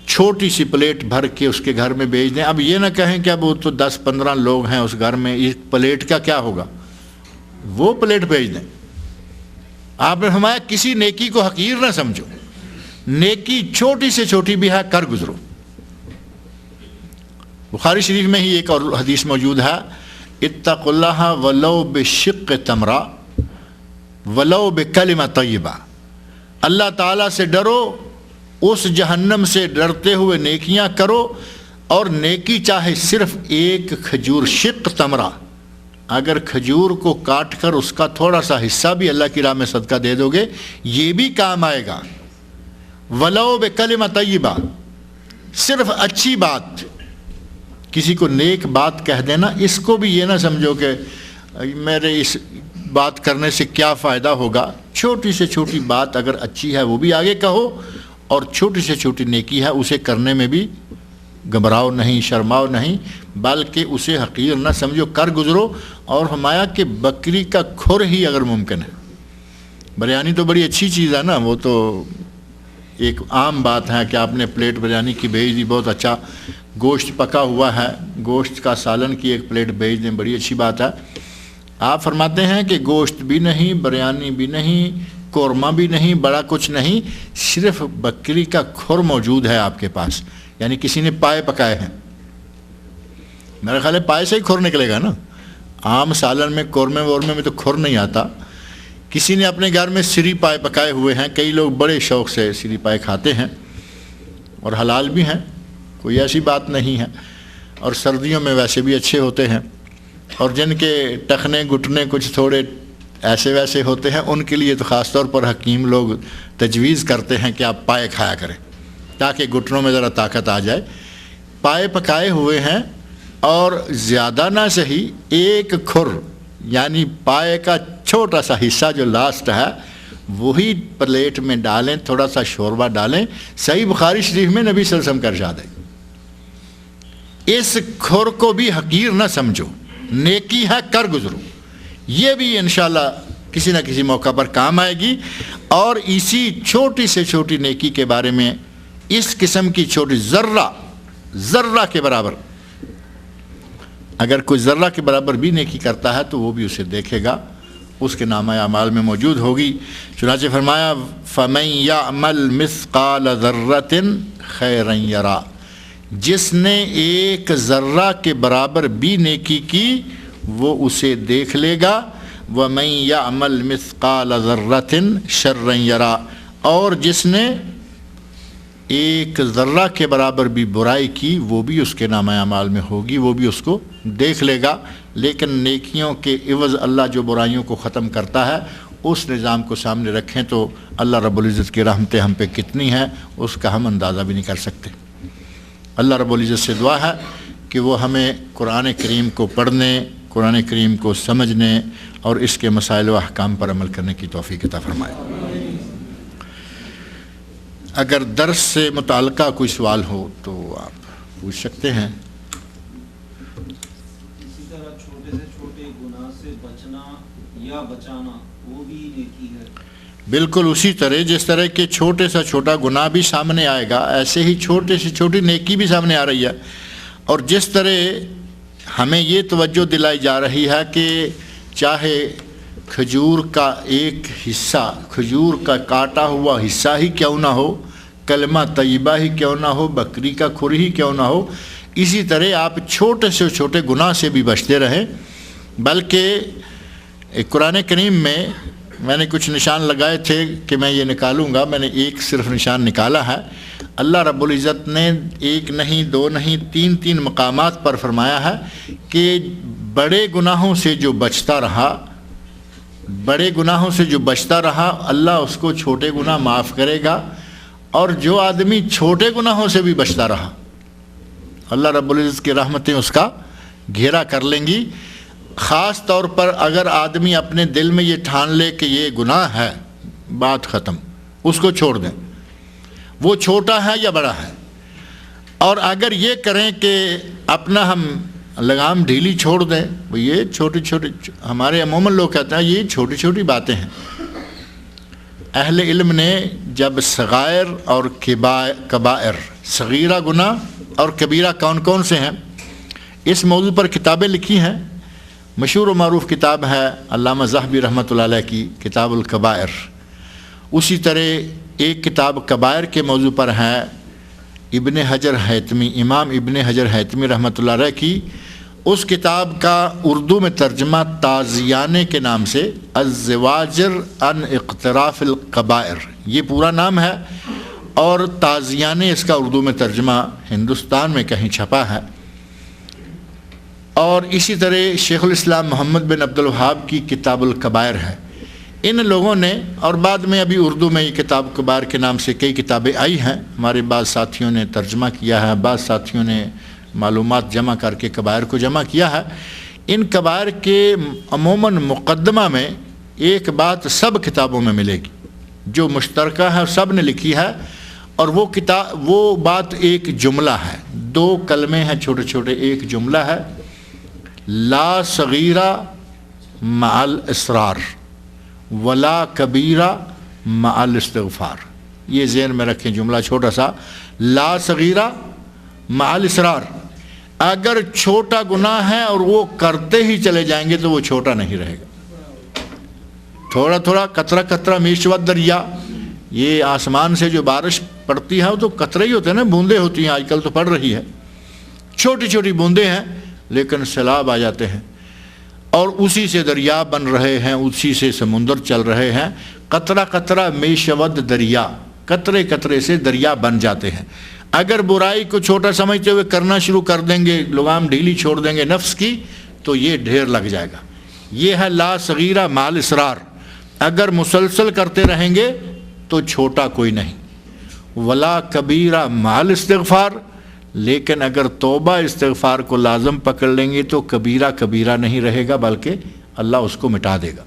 چھوٹی سی پلیٹ بھر کے اس کے گھر میں بیچ دیں۔ اب یہ نہ کہیں کہ اب وہ تو 10-15 لوگ ہیں اس گھر میں، ایک پلیٹ کا کیا ہوگا، وہ پلیٹ بھیج دیں۔ آپ نے فرمایا کسی نیکی کو حقیر نہ سمجھو، نیکی چھوٹی سے چھوٹی بھی ہے، کر گزرو۔ بخاری شریف میں ہی ایک اور حدیث موجود ہے، اتقوا اللہ ولو بشق تمرہ ولو بکلمہ طیبہ، اللہ تعالیٰ سے ڈرو، اس جہنم سے ڈرتے ہوئے نیکیاں کرو، اور نیکی چاہے صرف ایک کھجور، شق تمرہ، اگر کھجور کو کاٹ کر اس کا تھوڑا سا حصہ بھی اللہ کی راہ میں صدقہ دے دو گے یہ بھی کام آئے گا۔ ولو بکلمہ طیبہ، صرف اچھی بات، کسی کو نیک بات کہہ دینا، اس کو بھی یہ نہ سمجھو کہ میرے اس بات کرنے سے کیا فائدہ ہوگا، چھوٹی سے چھوٹی بات اگر اچھی ہے وہ بھی آگے کہو، اور چھوٹی سے چھوٹی نیکی ہے اسے کرنے میں بھی گھبراؤ نہیں، شرماؤ نہیں، بلکہ اسے حقیر نہ سمجھو، کر گزرو۔ اور ہمایا کہ بکری کا کھر ہی اگر ممکن ہے، بریانی تو بڑی اچھی چیز ہے نا، وہ تو ایک عام بات ہے کہ آپ نے پلیٹ بریانی کی بھیج دی، بہت اچھا گوشت پکا ہوا ہے، گوشت کا سالن کی ایک پلیٹ بھیج دیں، بڑی اچھی بات ہے۔ آپ فرماتے ہیں کہ گوشت بھی نہیں، بریانی بھی نہیں، قورمہ بھی نہیں، بڑا کچھ نہیں، صرف بکری کا کھر موجود ہے آپ کے پاس، یعنی کسی نے پائے پکائے ہیں۔ میرا خیال ہے پائے سے ہی کھر نکلے گا نا، عام سالن میں قورمے وورمے میں تو کھر نہیں آتا۔ کسی نے اپنے گھر میں سری پائے پکائے ہوئے ہیں، کئی لوگ بڑے شوق سے سری پائے کھاتے ہیں اور حلال بھی ہیں، کوئی ایسی بات نہیں ہے، اور سردیوں میں ویسے بھی اچھے ہوتے ہیں، اور جن کے ٹخنے گھٹنے کچھ تھوڑے ایسے ویسے ہوتے ہیں ان کے لیے تو خاص طور پر حکیم لوگ تجویز کرتے ہیں کہ آپ پائے کھایا کریں تاکہ گھٹنوں میں ذرا طاقت آ جائے۔ پائے پکائے ہوئے ہیں، اور زیادہ نہ صحیح ایک کھر یعنی پائے کا چھوٹا سا حصہ جو لاسٹ ہے وہی پلیٹ میں ڈالیں، تھوڑا سا شوربہ ڈالیں۔ صحیح بخاری شریف میں نبی صلی اللہ علیہ وسلم کا ارشاد ہے، اس کھر کو بھی حقیر نہ سمجھو، نیکی ہے، کر گزرو۔ یہ بھی انشاءاللہ کسی نہ کسی موقع پر کام آئے گی، اور اسی چھوٹی سے چھوٹی نیکی کے بارے میں، اس قسم کی چھوٹی ذرہ کے برابر، اگر کوئی ذرہ کے برابر بھی نیکی کرتا ہے تو وہ بھی اسے دیکھے گا، اس کے نامہ اعمال میں موجود ہوگی۔ چنانچہ فرمایا فَمَن يَعْمَلْ مِثْقَالَ ذَرَّةٍ خَيْرًا يَرَى، جس نے ایک ذرہ کے برابر بھی نیکی کی وہ اسے دیکھ لے گا۔ وَمَن يَعْمَلْ مِثْقَالَ ذَرَّةٍ شَرًّا يَرَى، اور جس نے ایک ذرہ کے برابر بھی برائی کی وہ بھی اس کے نامہ اعمال میں ہوگی، وہ بھی اس کو دیکھ لے گا۔ لیکن نیکیوں کے عوض اللہ جو برائیوں کو ختم کرتا ہے اس نظام کو سامنے رکھیں تو اللہ رب العزت کی رحمتیں ہم پہ کتنی ہیں اس کا ہم اندازہ بھی نہیں کر سکتے۔ اللہ رب العزت سے دعا ہے کہ وہ ہمیں قرآن کریم کو پڑھنے، قرآن کریم کو سمجھنے اور اس کے مسائل و احکام پر عمل کرنے کی توفیق عطا فرمائے۔ اگر درس سے متعلقہ کوئی سوال ہو تو آپ پوچھ سکتے ہیں۔ اسی طرح چھوٹے سے چھوٹے گناہ سے بچنا یا بچانا وہ بھی نیکی ہے۔ بالکل اسی طرح جس طرح کہ چھوٹے سا چھوٹا گناہ بھی سامنے آئے گا، ایسے ہی چھوٹے سے چھوٹی نیکی بھی سامنے آ رہی ہے۔ اور جس طرح ہمیں یہ توجہ دلائی جا رہی ہے کہ چاہے کھجور کا ایک حصہ، کھجور کا کاٹا ہوا حصہ ہی کیوں نہ ہو، کلمہ طیبہ ہی کیوں نہ ہو، بکری کا کھر ہی کیوں نہ ہو، اسی طرح آپ چھوٹے سے چھوٹے گناہ سے بھی بچتے رہیں۔ بلکہ قرآن کریم میں نے کچھ نشان لگائے تھے کہ میں یہ نکالوں گا، میں نے ایک صرف نشان نکالا ہے۔ اللہ رب العزت نے ایک نہیں، دو نہیں، تین مقامات پر فرمایا ہے کہ بڑے گناہوں سے جو بچتا رہا، بڑے گناہوں سے جو بچتا رہا اللہ اس کو چھوٹے گناہ معاف کرے گا، اور جو آدمی چھوٹے گناہوں سے بھی بچتا رہا اللہ رب العزت کی رحمتیں اس کا گھیرا کر لیں گی۔ خاص طور پر اگر آدمی اپنے دل میں یہ ٹھان لے کہ یہ گناہ ہے، بات ختم، اس کو چھوڑ دیں، وہ چھوٹا ہے یا بڑا ہے۔ اور اگر یہ کریں کہ اپنا ہم لگام ڈھیلی چھوڑ دیں، یہ چھوٹی چھوٹی، ہمارے عموماً لوگ کہتے ہیں یہ چھوٹی چھوٹی باتیں ہیں۔ اہل علم نے جب صغائر اور کبائر، صغیرہ گناہ اور کبیرہ کون کون سے ہیں، اس موضوع پر کتابیں لکھی ہیں۔ مشہور و معروف کتاب ہے علامہ ذہبی رحمۃ اللہ علیہ کی کتاب الکبائر۔ اسی طرح ایک کتاب کبائر کے موضوع پر ہے ابن حجر حیتمی، امام ابن حجر حیتمی رحمۃ اللہ علیہ کی۔ اس کتاب کا اردو میں ترجمہ تازیانے کے نام سے، الزواجر عن اقتراف القبائر، یہ پورا نام ہے، اور تازیانے اس کا اردو میں ترجمہ ہندوستان میں کہیں چھپا ہے۔ اور اسی طرح شیخ الاسلام محمد بن عبد الوہاب کی کتاب الکبائر ہے۔ ان لوگوں نے، اور بعد میں ابھی اردو میں یہ کتاب کبائر کے نام سے کئی کتابیں آئی ہیں، ہمارے بعض ساتھیوں نے ترجمہ کیا ہے، بعض ساتھیوں نے معلومات جمع کر کے کبائر کو جمع کیا ہے۔ ان کبائر کے عموماً مقدمہ میں ایک بات سب کتابوں میں ملے گی جو مشترکہ ہے، سب نے لکھی ہے، اور وہ بات ایک جملہ ہے، 2 کلمے ہیں چھوٹے چھوٹے، ایک جملہ ہے لا صغیرہ مع الاسرار ولا کبیرہ مع الاستغفار. یہ ذہن میں رکھیں، جملہ چھوٹا سا، لا صغیرہ مع الاسرار. اگر چھوٹا گناہ ہے اور وہ کرتے ہی چلے جائیں گے تو وہ چھوٹا نہیں رہے گا. تھوڑا تھوڑا قطرہ قطرہ میشوت دریا، یہ آسمان سے جو بارش پڑتی ہے وہ تو قطرے ہی ہوتے ہیں نا، بوندیں ہوتی ہیں، آج کل تو پڑ رہی ہے، چھوٹی چھوٹی بوندیں ہیں لیکن سیلاب آ جاتے ہیں اور اسی سے دریا بن رہے ہیں، اسی سے سمندر چل رہے ہیں. قطرہ قطرہ میشوت دریا، قطرے قطرے سے دریا بن جاتے ہیں. اگر برائی کو چھوٹا سمجھتے ہوئے کرنا شروع کر دیں گے، لگام ڈھیلی چھوڑ دیں گے نفس کی، تو یہ ڈھیر لگ جائے گا. یہ ہے لا صغیرہ مع الاسرار. اگر مسلسل کرتے رہیں گے تو چھوٹا کوئی نہیں. ولا کبیرہ مع الاستغفار، لیکن اگر توبہ استغفار کو لازم پکڑ لیں گے تو کبیرہ کبیرہ نہیں رہے گا، بلکہ اللہ اس کو مٹا دے گا.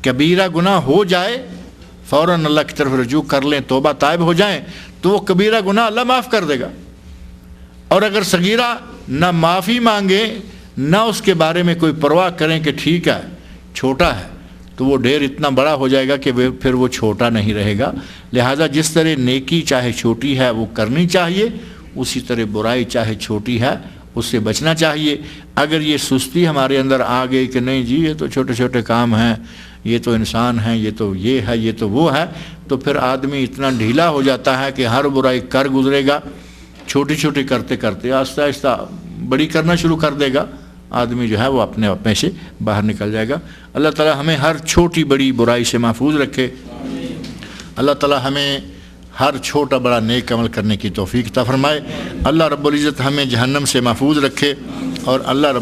کبیرہ گناہ ہو جائے فوراً اللہ کی طرف رجوع کر لیں، توبہ تائب ہو جائیں تو وہ کبیرہ گناہ اللہ معاف کر دے گا. اور اگر صغیرہ نہ معافی مانگیں نہ اس کے بارے میں کوئی پرواہ کریں کہ ٹھیک ہے چھوٹا ہے، تو وہ ڈھیر اتنا بڑا ہو جائے گا کہ پھر وہ چھوٹا نہیں رہے گا. لہٰذا جس طرح نیکی چاہے چھوٹی ہے وہ کرنی چاہیے، اسی طرح برائی چاہے چھوٹی ہے اس سے بچنا چاہیے. اگر یہ سستی ہمارے اندر آ گئی کہ نہیں جی یہ تو چھوٹے چھوٹے کام ہیں، یہ تو انسان ہیں، یہ تو یہ ہے، یہ تو وہ ہے، تو پھر آدمی اتنا ڈھیلا ہو جاتا ہے کہ ہر برائی کر گزرے گا. چھوٹی چھوٹی کرتے کرتے آہستہ آہستہ بڑی کرنا شروع کر دے گا، آدمی جو ہے وہ اپنے اپنے سے باہر نکل جائے گا. اللہ تعالی ہمیں ہر چھوٹی بڑی برائی سے محفوظ رکھے. اللہ تعالی ہمیں ہر چھوٹا بڑا نیک عمل کرنے کی توفیق عطا فرمائے. اللہ رب العزت ہمیں جہنم سے محفوظ رکھے، اور اللہ رب